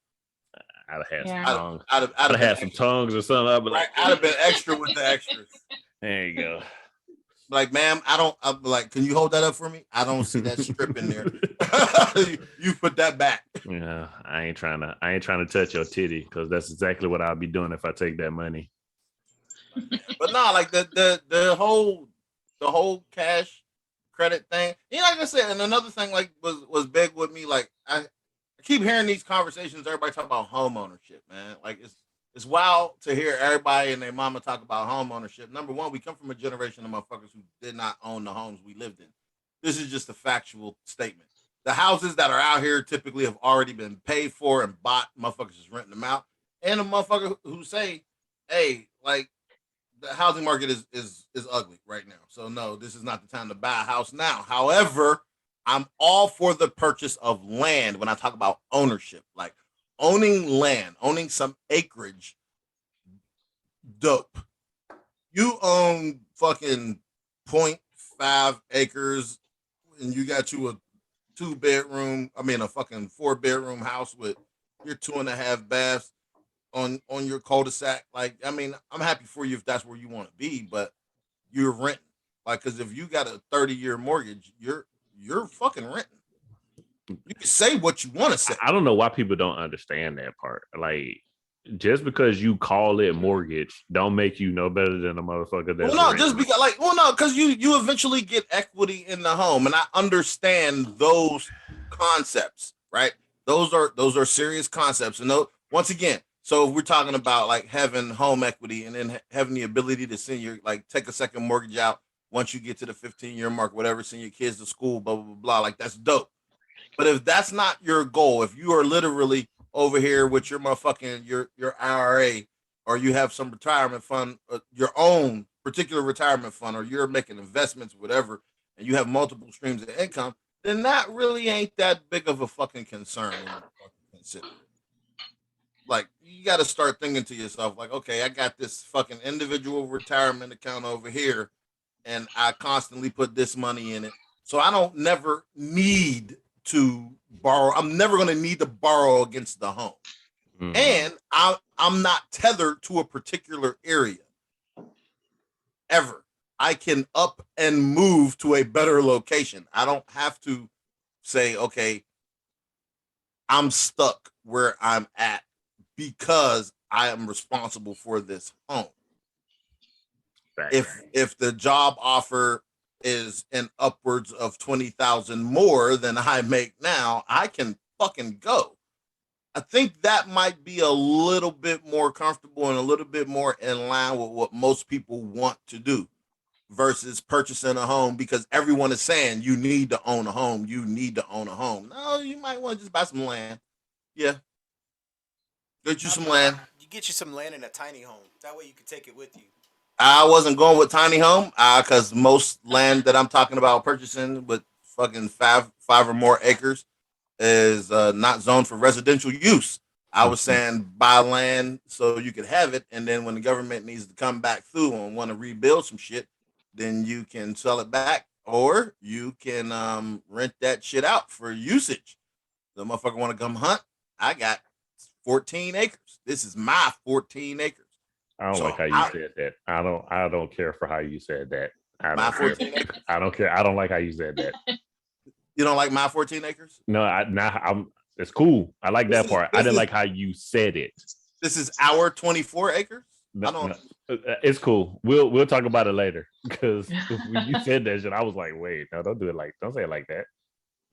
I'd have had some tongs. I'd have had some tongs or something. I'd have been extra with the extras. There you go. Like, ma'am, I'm like, can you hold that up for me? I don't see that strip in there. You put that back. Yeah, I ain't trying to touch your titty because that's exactly what I'll be doing if I take that money. But no, like the whole cash credit thing. Like I said, and another thing like was big with me. Like I keep hearing these conversations. Everybody talk about home ownership, man. Like it's wild to hear everybody and their mama talk about home ownership. Number one, we come from a generation of motherfuckers who did not own the homes we lived in. This is just a factual statement. The houses that are out here typically have already been paid for and bought. Motherfuckers just renting them out. And a motherfucker who say, hey, like the housing market is ugly right now. So no, this is not the time to buy a house now. However, I'm all for the purchase of land when I talk about ownership. Like owning land, owning some acreage, dope. You own fucking 0.5 acres and you got you a 4-bedroom house with your 2.5 baths on your cul-de-sac. Like, I mean, I'm happy for you if that's where you want to be, but you're renting. Like, because if you got a 30-year mortgage, you're fucking renting. You can say what you want to say. I don't know why people don't understand that part. Like, just because you call it mortgage, don't make you no better than a motherfucker that's Well, no, just because, like, well, no, because you eventually get equity in the home, and I understand those concepts, right? Those are serious concepts, and once again, so if we're talking about like having home equity and then having the ability to send your like take a second mortgage out once you get to the 15-year mark, whatever, send your kids to school, blah blah blah, like that's dope. But if that's not your goal, if you are literally over here with your motherfucking your IRA, or you have some retirement fund, your own particular retirement fund, or you're making investments, whatever, and you have multiple streams of income, then that really ain't that big of a fucking concern. Consider. Like, you got to start thinking to yourself, like, okay, I got this fucking individual retirement account over here, and I constantly put this money in it, so I don't never need to borrow. I'm never going to need to borrow against the home. Mm-hmm. And I'm not tethered to a particular area ever. I can up and move to a better location. I don't have to say, okay, I'm stuck where I'm at because I am responsible for this home. Right. If the job offer is in upwards of 20,000 more than I make now, I can fucking go. I think that might be a little bit more comfortable and a little bit more in line with what most people want to do versus purchasing a home, because everyone is saying you need to own a home. You need to own a home. No, you might want to just buy some land. Yeah. Get you some land. You get you some land in a tiny home. That way you can take it with you. I wasn't going with tiny home because most land that I'm talking about purchasing with fucking five or more acres is not zoned for residential use. I was saying buy land so you could have it, and then when the government needs to come back through and want to rebuild some shit, then you can sell it back, or you can rent that shit out for usage. The motherfucker want to come hunt? I got 14 acres. This is my 14 acres. I don't like how you said that. I don't care for how you said that. I don't care. I don't like how you said that. You don't like my 14 acres? No, it's cool. I like that part. I didn't like how you said it. This is our 24 acres? No, it's cool. We'll talk about it later, because when you said that shit, I was like, wait, no, don't say it like that.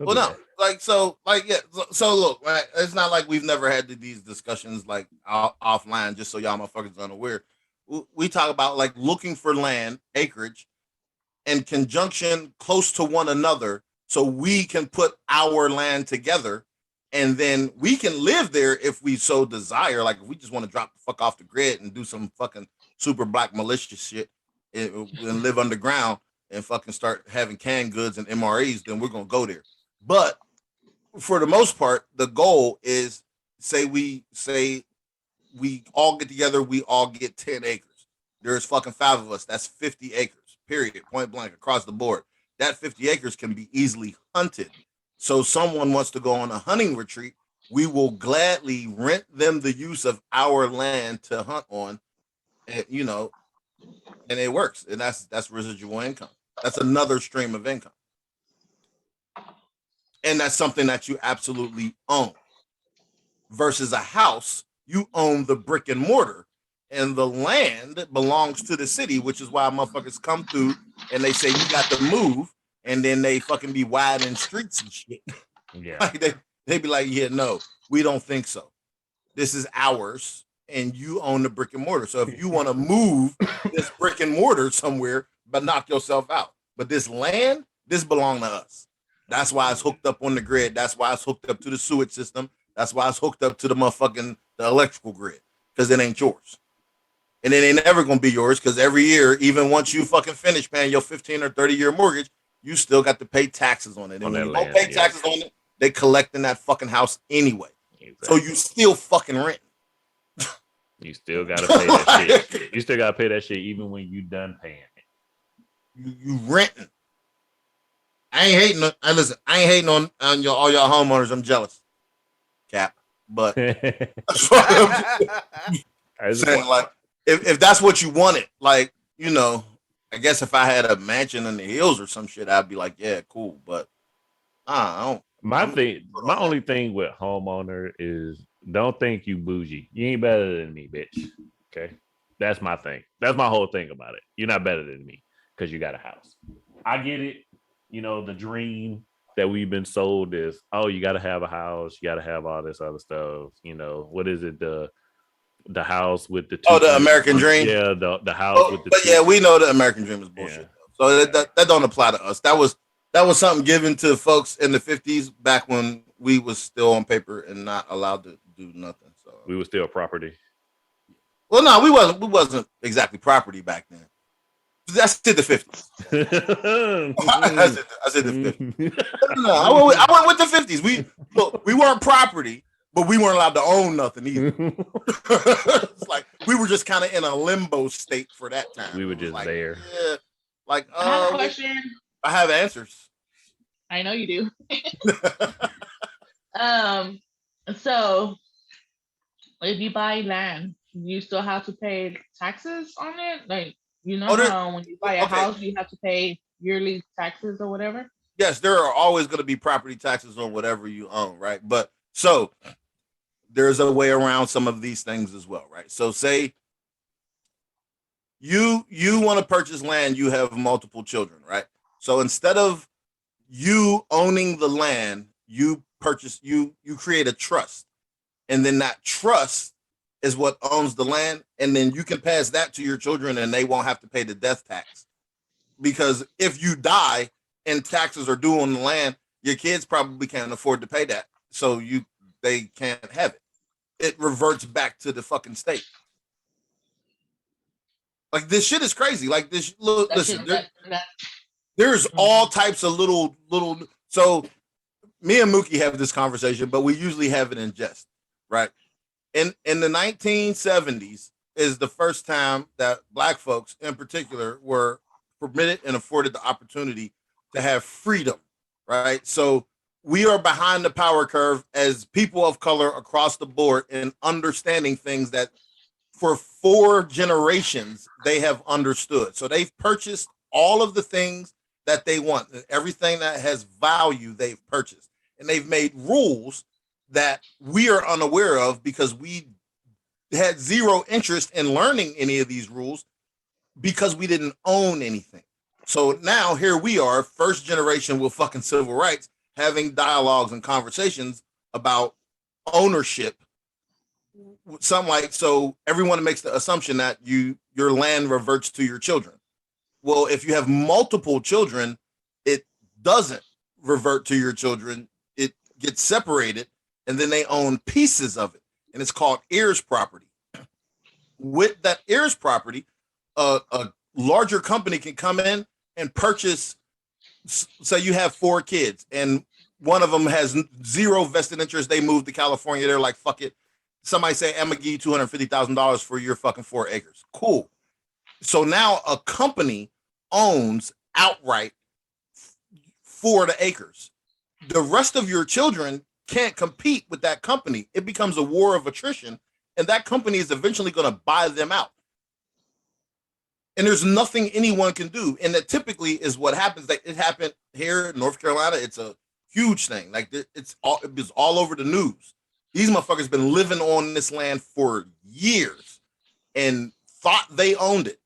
Well, no, so look, right? It's not like we've never had these discussions like offline, just so y'all motherfuckers are unaware. We talk about like looking for land, acreage, in conjunction close to one another, so we can put our land together, and then we can live there if we so desire. Like, if we just want to drop the fuck off the grid and do some fucking super black malicious shit and live underground and fucking start having canned goods and MREs, then we're gonna go there. But for the most part, the goal is we all get together, we all get 10 acres. There's fucking 5 of us. That's 50 acres, period, point blank, across the board. That 50 acres can be easily hunted. So someone wants to go on a hunting retreat, we will gladly rent them the use of our land to hunt on, and, and it works. And that's residual income. That's another stream of income. And that's something that you absolutely own. Versus a house, you own the brick and mortar, and the land belongs to the city, which is why motherfuckers come through and they say you got to move, and then they fucking be widening streets and shit. Yeah. Like they be like, yeah, no, we don't think so. This is ours, and you own the brick and mortar. So if you want to move this brick and mortar somewhere, but knock yourself out. But this land, this belongs to us. That's why it's hooked up on the grid. That's why it's hooked up to the sewage system. That's why it's hooked up to the electrical grid, because it ain't yours. And it ain't ever going to be yours, because every year, even once you fucking finish paying your 15 or 30-year mortgage, you still got to pay taxes on it. And when you don't pay taxes on it, they collect in that fucking house anyway. Exactly. So you still fucking rent. You still got to pay that shit. You still got to pay that shit even when you done paying it. You renting. I ain't hating on all y'all homeowners. I'm jealous. Cap. But that's what I'm saying. Like, if that's what you wanted, like, I guess if I had a mansion in the hills or some shit, I'd be like, yeah, cool. But I My I'm thing, put my on that. only thing with homeowner is don't think you bougie. You ain't better than me, bitch. Okay, that's my thing. That's my whole thing about it. You're not better than me because you got a house. I get it. You know, the dream that we've been sold is, oh, you got to have a house. You got to have all this other stuff. You know, what is it? The house with the Oh, two the front. American dream. Yeah, the house with Oh, the but two. yeah, we know the American dream is Yeah, bullshit. Though. So yeah. that don't apply to us. That was something given to folks in the 50s back when we was still on paper and not allowed to do nothing. So We were still property. well, no, we wasn't exactly property back then. That's in the 50s. I said the 50s. No, I went with the 50s. We weren't property, but we weren't allowed to own nothing either. It's like we were just kind of in a limbo state for that time. We were It was just like, there. yeah, like I have a question. I have answers. I know you do. So if you buy land, you still have to pay taxes on it? Like, you know how when you buy a house, you have to pay yearly taxes or whatever? Yes, there are always going to be property taxes on whatever you own, right? But so there's a way around some of these things as well, right? So say you want to purchase land, you have multiple children, right? So instead of you owning the land, you create a trust. And then that trust is what owns the land, and then you can pass that to your children and they won't have to pay the death tax. Because if you die and taxes are due on the land, your kids probably can't afford to pay that. So they can't have it. It reverts back to the fucking state. Like this shit is crazy. Like this look, listen, there's all types of little so me and Mookie have this conversation, but we usually have it in jest, right? In the 1970s is the first time that black folks in particular were permitted and afforded the opportunity to have freedom, right? So we are behind the power curve as people of color across the board in understanding things that for 4 generations they have understood. So they've purchased all of the things that they want, everything that has value they've purchased, and they've made rules that we are unaware of because we had zero interest in learning any of these rules because we didn't own anything. So now here we are, first generation with fucking civil rights, having dialogues and conversations about ownership. Something like, so everyone makes the assumption that your land reverts to your children. Well, if you have multiple children, it doesn't revert to your children. It gets separated, and then they own pieces of it, and it's called heirs property. With that heirs property, a larger company can come in and purchase. So you have 4 kids, and one of them has zero vested interest. They moved to California. They're like, fuck it. Somebody say, I'm gonna give you $250,000 for your fucking 4 acres. Cool. So now a company owns outright 4 of the acres. The rest of your children can't compete with that company. It becomes a war of attrition, and that company is eventually going to buy them out. And there's nothing anyone can do. And that typically is what happens. Like it happened here in North Carolina. It's a huge thing. Like it was all over the news. These motherfuckers been living on this land for years and thought they owned it.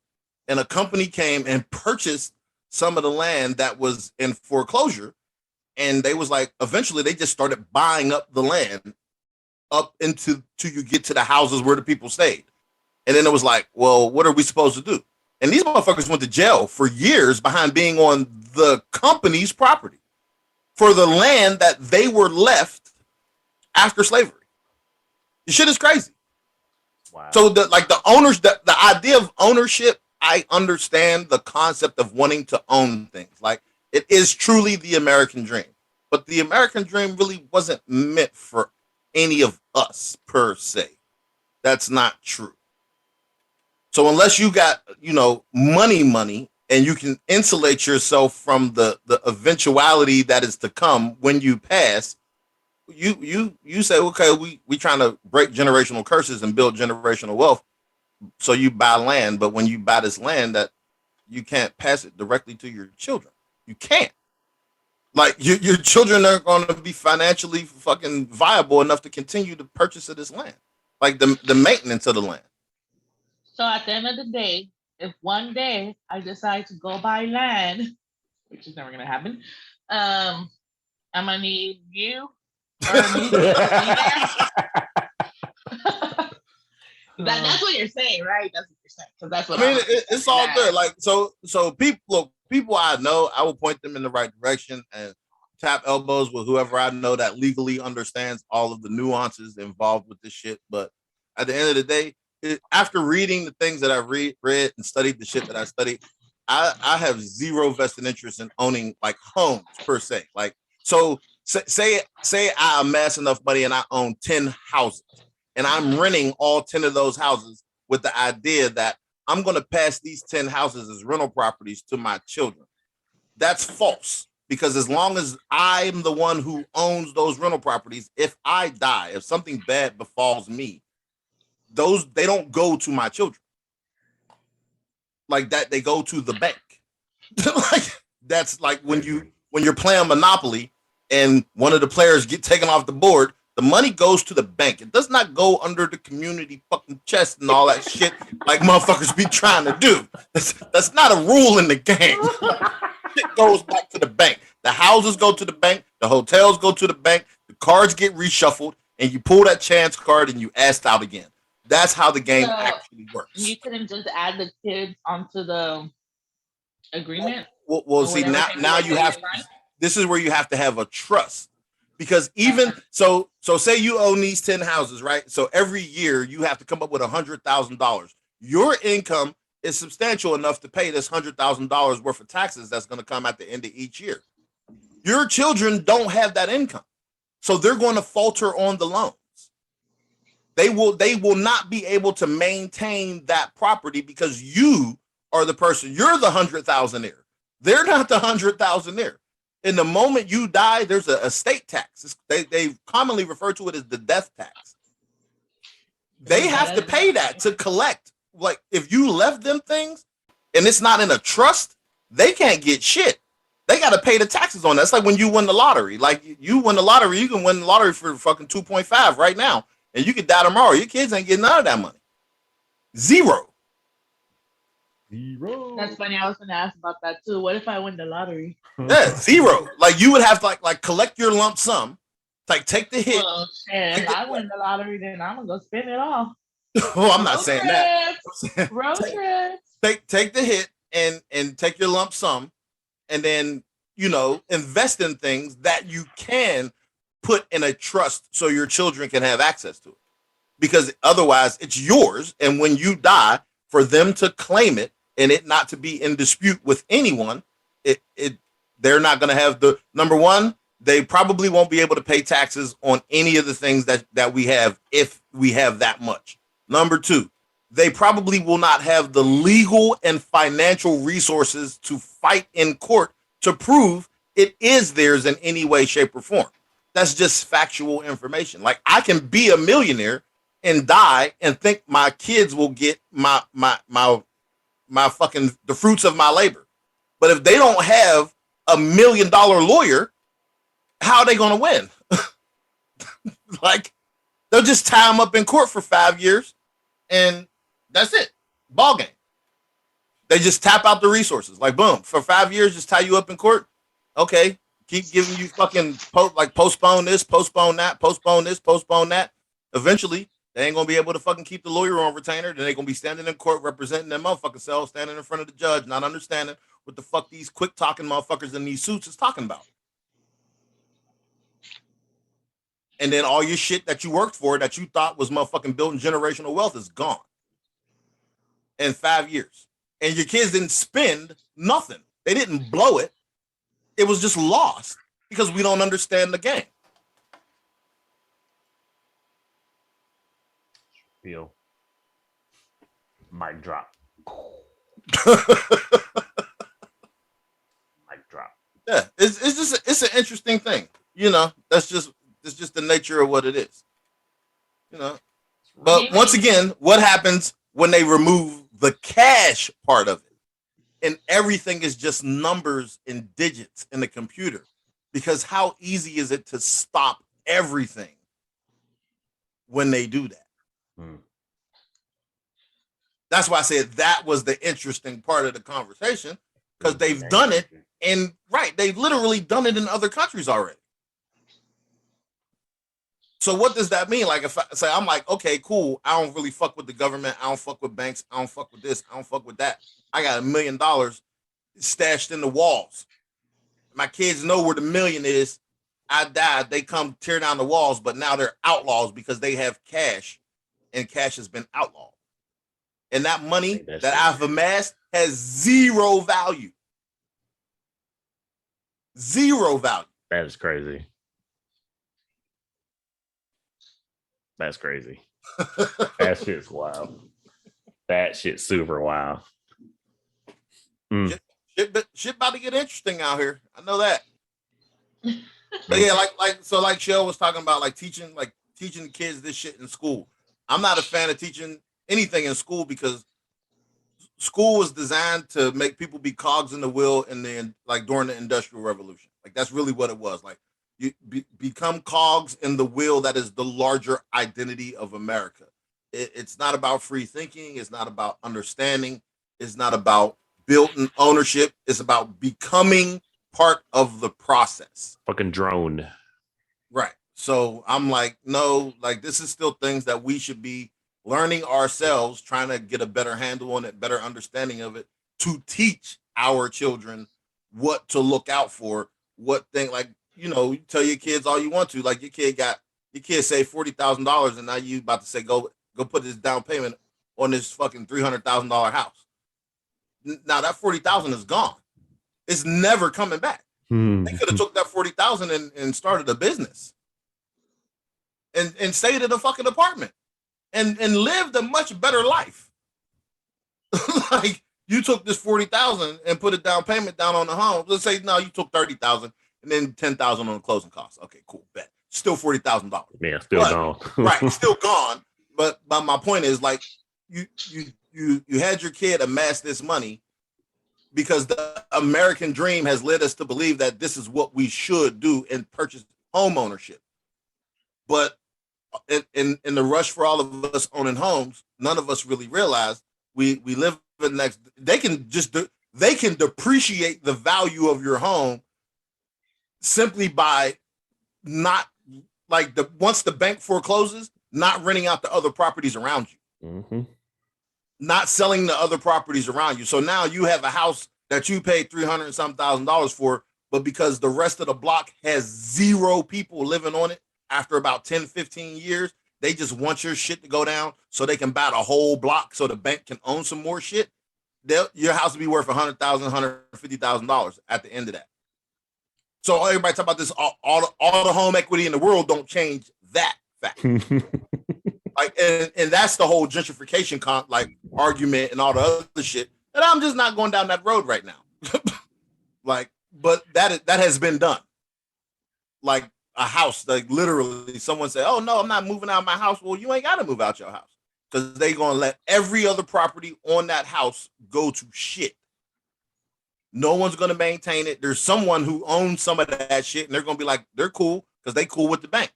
And a company came and purchased some of the land that was in foreclosure. And they was like, eventually they just started buying up the land up till you get to the houses where the people stayed. And then it was like, well, what are we supposed to do? And these motherfuckers went to jail for years behind being on the company's property for the land that they were left after slavery. The shit is crazy. Wow. So the owners, the idea of ownership, I understand the concept of wanting to own things. Like it is truly the American dream, but the American dream really wasn't meant for any of us per se. That's not true. So unless you got, money, and you can insulate yourself from the eventuality that is to come when you pass, you say, okay, we trying to break generational curses and build generational wealth. So you buy land, but when you buy this land, that you can't pass it directly to your children. You can't. Like your children are going to be financially fucking viable enough to continue to purchase of this land, like the maintenance of the land. So at the end of the day, if one day I decide to go buy land, which is never gonna happen, I'm gonna need you or me to be there. That's what you're saying, right? That's what you're saying. Because that's what I mean, it's all good. Like, Like so people I know, I will point them in the right direction and tap elbows with whoever I know that legally understands all of the nuances involved with this shit. But at the end of the day, after reading the things that I've read and studied the shit that I studied, I have zero vested interest in owning like homes per se. Like so, say I amass enough money and I own 10 houses, and I'm renting all 10 of those houses with the idea that I'm going to pass these 10 houses as rental properties to my children. That's false, because as long as I'm the one who owns those rental properties, if I die, if something bad befalls me, they don't go to my children. Like that, they go to the bank. Like that's like when you're playing Monopoly and one of the players get taken off the board, the money goes to the bank. It does not go under the community fucking chest and all that shit like motherfuckers be trying to do. That's not a rule in the game. Shit goes back to the bank. The houses go to the bank. The hotels go to the bank. The cards get reshuffled, and you pull that chance card and you asked out again. That's how the game actually works. You couldn't just add the kids onto the agreement. Well see, now you have. This is where you have to have a trust. Because even so say you own these 10 houses, right? So every year you have to come up with $100,000. Your income is substantial enough to pay this $100,000 worth of taxes that's going to come at the end of each year. Your children don't have that income, so they're going to falter on the loans. They will not be able to maintain that property because you are the person. You're the 100,000 They're not the 100,000. In the moment you die, there's a estate tax. They commonly refer to it as the death tax. They have to pay that to collect. Like if you left them things and it's not in a trust, they can't get shit. They got to pay the taxes on that. It's like when you win the lottery. Like you win the lottery, you can win the lottery for fucking 2.5 right now, and you could die tomorrow. Your kids ain't getting none of that money. Zero. That's funny. I was going to ask about that too. What if I win the lottery? Yeah, zero. Like you would have to like collect your lump sum, like take the hit. Well, shit, if I win the lottery, then I'm gonna go spend it all. Oh, I'm not saying that. Road trips. Take the hit and take your lump sum, and then invest in things that you can put in a trust so your children can have access to it. Because otherwise, it's yours, and when you die, for them to claim it and it not to be in dispute with anyone, they're not going to have the number one. They probably won't be able to pay taxes on any of the things that we have if we have that much. Number two, they probably will not have the legal and financial resources to fight in court to prove it is theirs in any way, shape, or form. That's just factual information. Like I can be a millionaire and die and think my kids will get my fucking the fruits of my labor. But if they don't have $1 million lawyer, how are they going to win? Like they'll just tie them up in court for 5 years and that's it. Ball game. They just tap out the resources. Like boom, for 5 years, just tie you up in court. Okay. Keep giving you fucking postpone this, postpone that, postpone this, postpone that. Eventually, they ain't gonna be able to fucking keep the lawyer on retainer. Then they're gonna be standing in court representing their motherfucking selves, standing in front of the judge, not understanding what the fuck these quick talking motherfuckers in these suits is talking about. And then all your shit that you worked for that you thought was motherfucking building generational wealth is gone in 5 years. And your kids didn't spend nothing. They didn't blow it. It was just lost because we don't understand the game. Feel. Mic drop. Mic drop. Yeah, it's an interesting thing. It's just the nature of what it is. But once again, what happens when they remove the cash part of it? And everything is just numbers and digits in the computer. Because how easy is it to stop everything when they do that? That's why I said that was the interesting part of the conversation, because they've done it, and they've literally done it in other countries already. So what does that mean? Like, if I say, I'm like, okay, cool, I don't really fuck with the government, I don't fuck with banks, I don't fuck with this, I don't fuck with that. I got $1 million stashed in the walls. My kids know where the million is. I died, they come tear down the walls, but now they're outlaws because they have cash, and cash has been outlawed. And that money that I've amassed has zero value. Zero value. That is crazy. That's crazy. That shit's wild. That shit's super wild. Shit about to get interesting out here. I know that. But yeah, like Shell was talking about, like teaching the kids this shit in school. I'm not a fan of teaching anything in school, because school was designed to make people be cogs in the wheel, and then like during the Industrial Revolution. Like, that's really what it was. Like, you become cogs in the wheel that is the larger identity of America. It's not about free thinking. It's not about understanding. It's not about building ownership. It's about becoming part of the process. Fucking drone. Right. So I'm like, no, like, this is still things that we should be learning ourselves, trying to get a better handle on it, better understanding of it, to teach our children what to look out for, what thing, like, you tell your kids all you want to, like, your kid saved $40,000, and now you about to say, go put this down payment on this fucking $300,000 house. Now that $40,000 is gone. It's never coming back. They could have took that $40,000 and started a business and stayed in a fucking apartment and lived a much better life. Like, you took this $40,000 and put a down payment down on the home. Let's say, no, you took $30,000 and then $10,000 on the closing costs. Okay, cool, bet. Still $40,000. Yeah, still gone. Right, still gone. But my point is, like, you had your kid amass this money because the American dream has led us to believe that this is what we should do and purchase home ownership. But in the rush for all of us owning homes, none of us really realize we live in next. They can depreciate the value of your home simply by not, like, once the bank forecloses, not renting out the other properties around you, not selling the other properties around you. So now you have a house that you paid $300 and some $1,000 for, but because the rest of the block has zero people living on it, after about 10, 15 years, they just want your shit to go down so they can buy the whole block so the bank can own some more shit. Your house will be worth $100,000, $150,000 at the end of that. So everybody talk about this, all the home equity in the world don't change that fact. Like, and that's the whole gentrification argument and all the other shit. And I'm just not going down that road right now. Like, but that has been done. Like, a house, like, literally someone say, oh no, I'm not moving out of my house. Well, you ain't got to move out your house, because they going to let every other property on that house go to shit. No one's going to maintain it. There's someone who owns some of that shit, and they're going to be like, they're cool because they cool with the bank.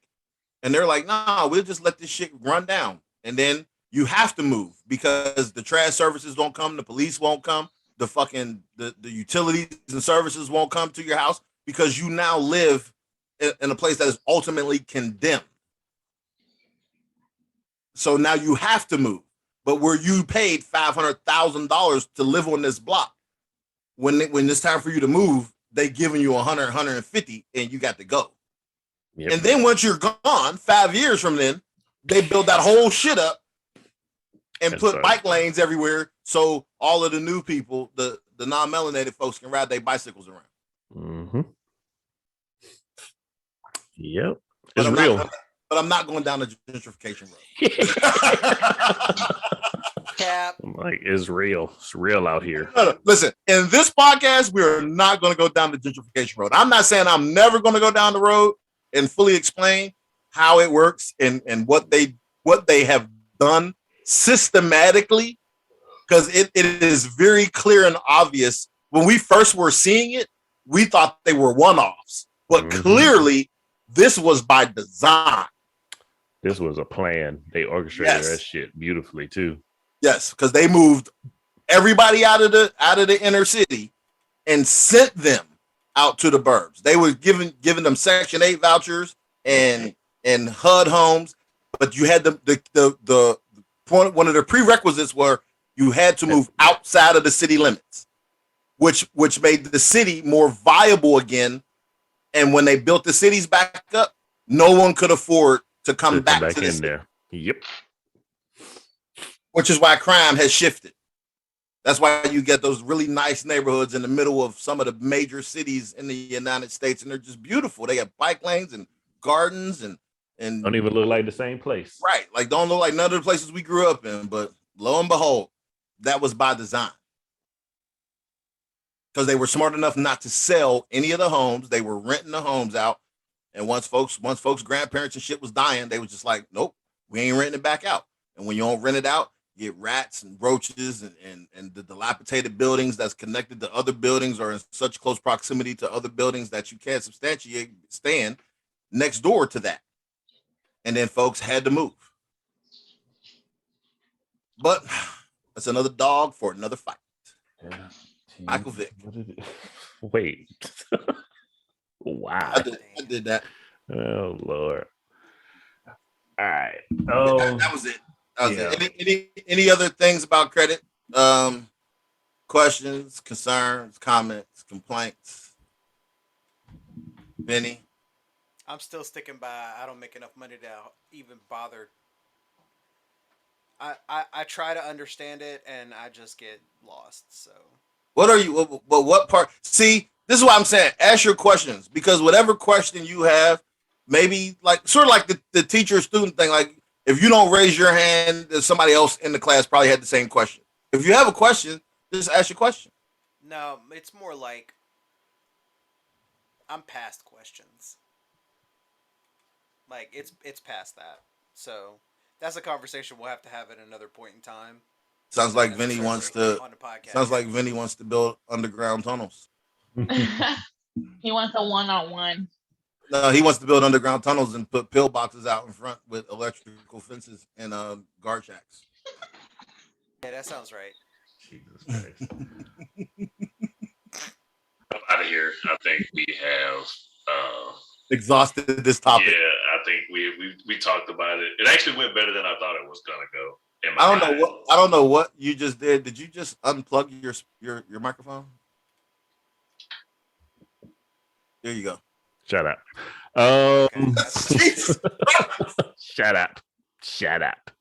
And they're like, nah, we'll just let this shit run down. And then you have to move because the trash services don't come, the police won't come, the utilities and services won't come to your house, because you now live in a place that is ultimately condemned. So now you have to move. But where you paid $500,000 to live on this block, when it's time for you to move, they giving you 100, 150, and you got to go. Yep. And then once you're gone, 5 years from then, they build that whole shit up and put bike lanes everywhere, so all of the new people, the non-melanated folks, can ride their bicycles around. Mm-hmm. Yep, it's real. But I'm not going down the gentrification road. Cap. Like, it's real. It's real out here. No. Listen, in this podcast, we're not going to go down the gentrification road. I'm not saying I'm never going to go down the road and fully explain how it works and what they have done systematically, because it is very clear and obvious. When we first were seeing it, we thought they were one-offs. But clearly, this was by design. This was a plan. They orchestrated Yes. that shit beautifully too. Yes, because they moved everybody out of the inner city and sent them out to the burbs. They were giving them Section 8 vouchers and HUD homes, but you had the point. One of the prerequisites were you had to move outside of the city limits, which made the city more viable again. And when they built the cities back up, no one could afford to come back to the in city. there. Yep. Which is why crime has shifted. That's why you get those really nice neighborhoods in the middle of some of the major cities in the United States, and they're just beautiful. They have bike lanes and gardens and Don't even look like the same place. right, like don't look like none of the places we grew up in. But lo and behold, that was by design because they were smart enough not to sell any of the homes. They were renting the homes out, and once folks' grandparents and shit was dying, they was just like, nope, we ain't renting it back out. And when you don't rent it out, you get rats and roaches and the dilapidated buildings that's connected to other buildings or in such close proximity to other buildings that you can't stand next door to that. And then folks had to move. But that's another dog for another fight. Yeah. Michael Vick. Wait. Wow. I did that. Oh Lord. All right. That was it. Any other things about credit? Questions, concerns, comments, complaints? Benny? I'm still sticking by. I don't make enough money to even bother. I try to understand it and I just get lost. So What are you? But what part? See, this is what I'm saying. Ask your questions because whatever question you have, maybe like sort of like the teacher student thing. Like if you don't raise your hand, somebody else in the class probably had the same question. If you have a question, just ask your question. no, it's more like I'm past questions. Like it's past that. So that's a conversation we'll have to have at another point in time. Sounds like That's Vinny for wants to. on the podcast. Sounds like Vinny wants to build underground tunnels. He wants a one-on-one. No, he wants to build underground tunnels and put pillboxes out in front with electrical fences and guard shacks. Yeah, that sounds right. Jesus Christ. I'm out of here. I think we have Exhausted this topic. yeah, I think we talked about it. It actually went better than I thought it was gonna go. I don't know what you just did. Did you just unplug your microphone? There you go. Shut up. Okay, that's- Shut up.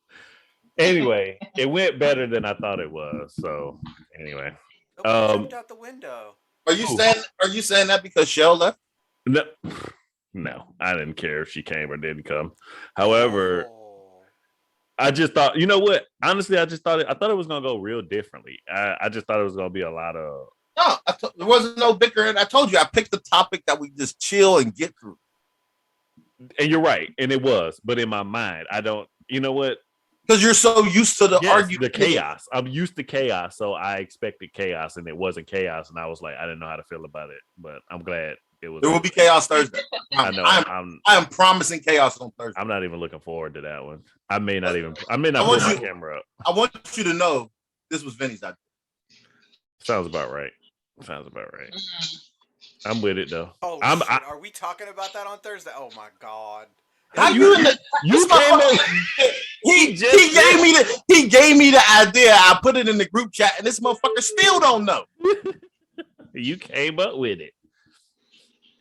Anyway, it went better than I thought it was. So anyway. Oh, jumped out the window. Are you saying that because Shell left? No, I didn't care if she came or didn't come. However, Oh. I just thought, you know what? Honestly, I thought it was gonna go real differently. I just thought it was gonna be a lot of No, there wasn't no bickering. I told you I picked the topic that we just chill and get through. and you're right, and it was, but in my mind, I don't, you know what? Because you're so used to the argument. The chaos. I'm used to chaos, so I expected chaos, and it wasn't chaos, and I was like, I didn't know how to feel about it, but I'm glad it was. There will be chaos Thursday. I know. I am promising chaos on Thursday. I'm not even looking forward to that one. I may not put my camera up. I want you to know this was Vinny's idea. Sounds about right. I'm with it though. Oh, shit. Are we talking about that on Thursday? Oh my god. How you in the? You came in. He gave me the idea. I put it in the group chat, and this motherfucker still don't know. You came up with it.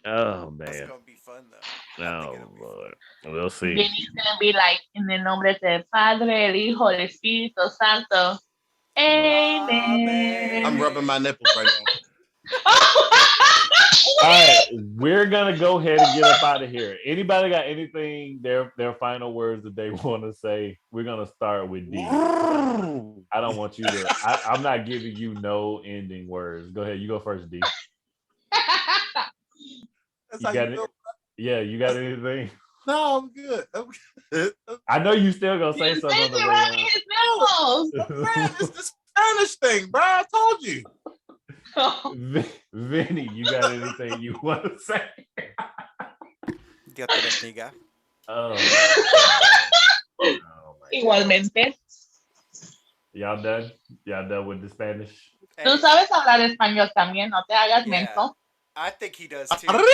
Oh That's man. gonna be fun though. I think Oh it'll be Lord. We'll see. Vinny's gonna be like, in el nombre del Padre, el Hijo, el Espíritu Santo. Amen. I'm rubbing my nipples right now. All right, we're gonna go ahead and get up out of here. Anybody got anything, their final words that they want to say? We're gonna start with D. I don't want you to. I'm not giving you no ending words. Go ahead. You go first, D. That's You how got you it? feel? Yeah, you got anything? No, I'm good. I know you still gonna say something on the way. His nipples. Man, it's this Spanish thing, bro. I told you. Vinny, you got anything you want to say? Get the amiga. Oh, oh my God. Igualmente. Y'all done? Y'all done with the Spanish? Tú Hey, sabes hablar español también, no te hagas yeah, menso. I think he does too. Arriba!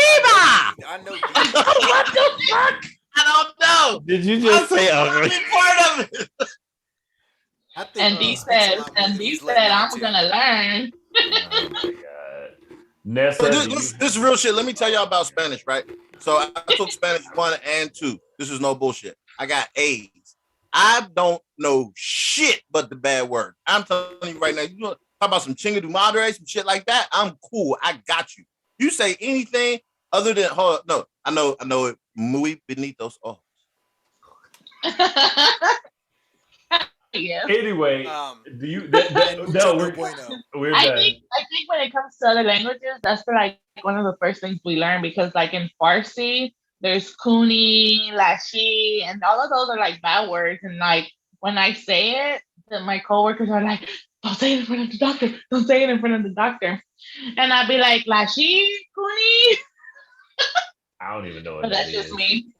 I know D. What the fuck? I don't know. Did you I'm just say probably part of it. I think And he D speaks a said, lot more than he's letting I'm on to. gonna learn. Oh my God. Nessa, So do you? this is real shit. Let me tell y'all about Spanish, right? So I took Spanish 1 and 2. This is no bullshit. I got A's. I don't know shit but the bad word. I'm telling you right now. You know, talk about some chinga de madre, some shit like that. I'm cool. I got you. You say anything other than no. I know it. Muy benitos. Oh, Yeah. Anyway, do you? And mucho No, no bueno. we're I done. think when it comes to other languages, that's like one of the first things we learn because like in Farsi, there's kuni, lashi, and all of those are like bad words. And like when I say it, then my coworkers are like, "Don't say it in front of the doctor. Don't say it in front of the doctor." And I'd be like, "Lashi, kuni." I don't even know what But that that's just is. me.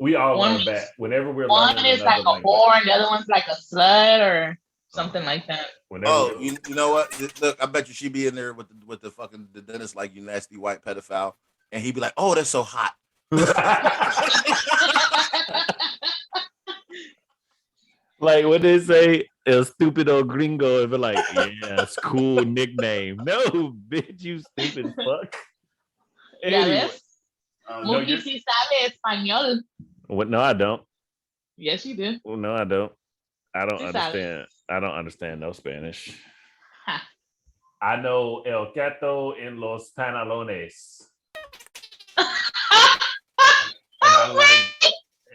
We all One learn back whenever we're one learning is like another a language. whore, and the other one's like a slut or something like that. Whenever you know what? Look, I bet you she'd be in there with the fucking the dentist like you nasty white pedophile, and he'd be like, "Oh, that's so hot." like when they say El Stupido Gringo, it'd be like, yeah, it's cool nickname. No, bitch, you stupid fuck. Ya Anyway, ves? no, Muki sí sabe español. what? No, I don't. Yes, you do. Well, no, I don't. I don't Sí sabes. understand. I don't understand no Spanish. Ha. I know El Gato en los Pantalones.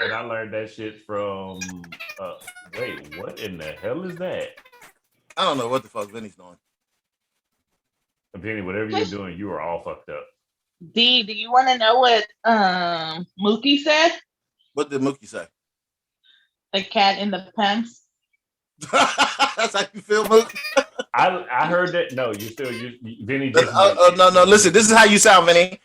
And I learned that shit from wait, what in the hell is that? I don't know what the fuck Vinny's doing. Vinny, whatever you're doing, you are all fucked up. D, do you want to know what Mookie said? What did Mookie say? The cat in the pants. That's how you feel, Mookie? I heard that. No, Vinny just no. Listen, this is how you sound, Vinny.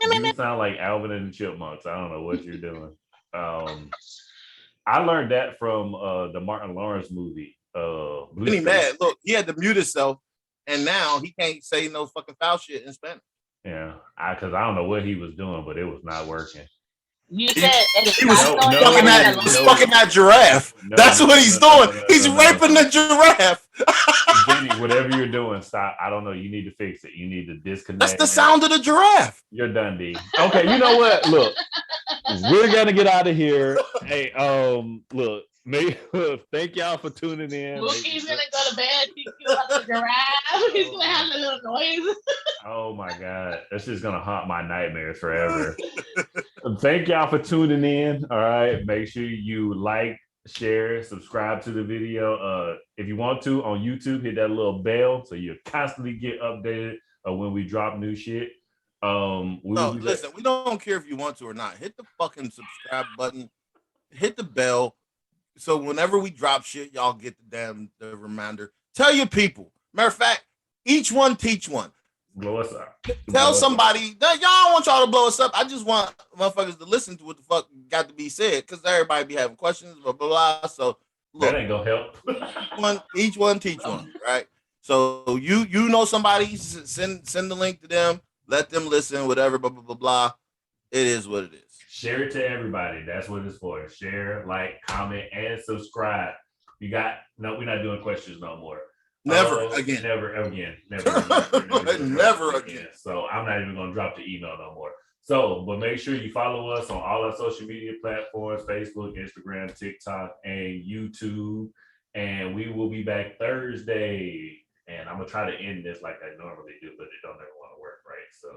You sound like Alvin and the Chipmunks. I don't know what you're doing. I learned that from the Martin Lawrence movie. Vinny mad. Look, he had to mute himself, and now he can't say no fucking foul shit in Spanish. Yeah, because I don't know what he was doing, but it was not working. You said he was no, fucking that giraffe. That's what he's doing. He's raping the giraffe. Vinny, whatever you're doing, stop. I don't know. You need to fix it. You need to disconnect. That's the sound of the giraffe. You're done, D. Okay, you know what? Look, we're gonna get out of here. Hey, look, thank y'all for tuning in. Mookie's gonna go to bed. He's gonna have the giraffe. He's gonna have the little noise. Oh my God, that's just gonna haunt my nightmares forever. Thank y'all for tuning in. All right, make sure you like, share, subscribe to the video. If you want to on YouTube, hit that little bell so you constantly get updated when we drop new shit. Listen, we don't care if you want to or not. Hit the fucking subscribe button, hit the bell, so whenever we drop shit, y'all get the reminder. Tell your people. Matter of fact, each one teach one. Blow us up. Tell somebody that y'all don't want y'all to blow us up. I just want motherfuckers to listen to what the fuck got to be said, because everybody be having questions, blah blah blah. So look, that ain't gonna help. each one teach one, right? So you know somebody, send the link to them, let them listen, whatever, blah blah blah blah. It is what it is. Share it to everybody. That's what it's for. Share, like, comment, and subscribe. We're not doing questions no more. Never again. Never again. Never again. So I'm not even gonna drop the email no more. So, but make sure you follow us on all our social media platforms: Facebook, Instagram, TikTok, and YouTube. And we will be back Thursday. And I'm gonna try to end this like I normally do, but it don't ever want to work right. So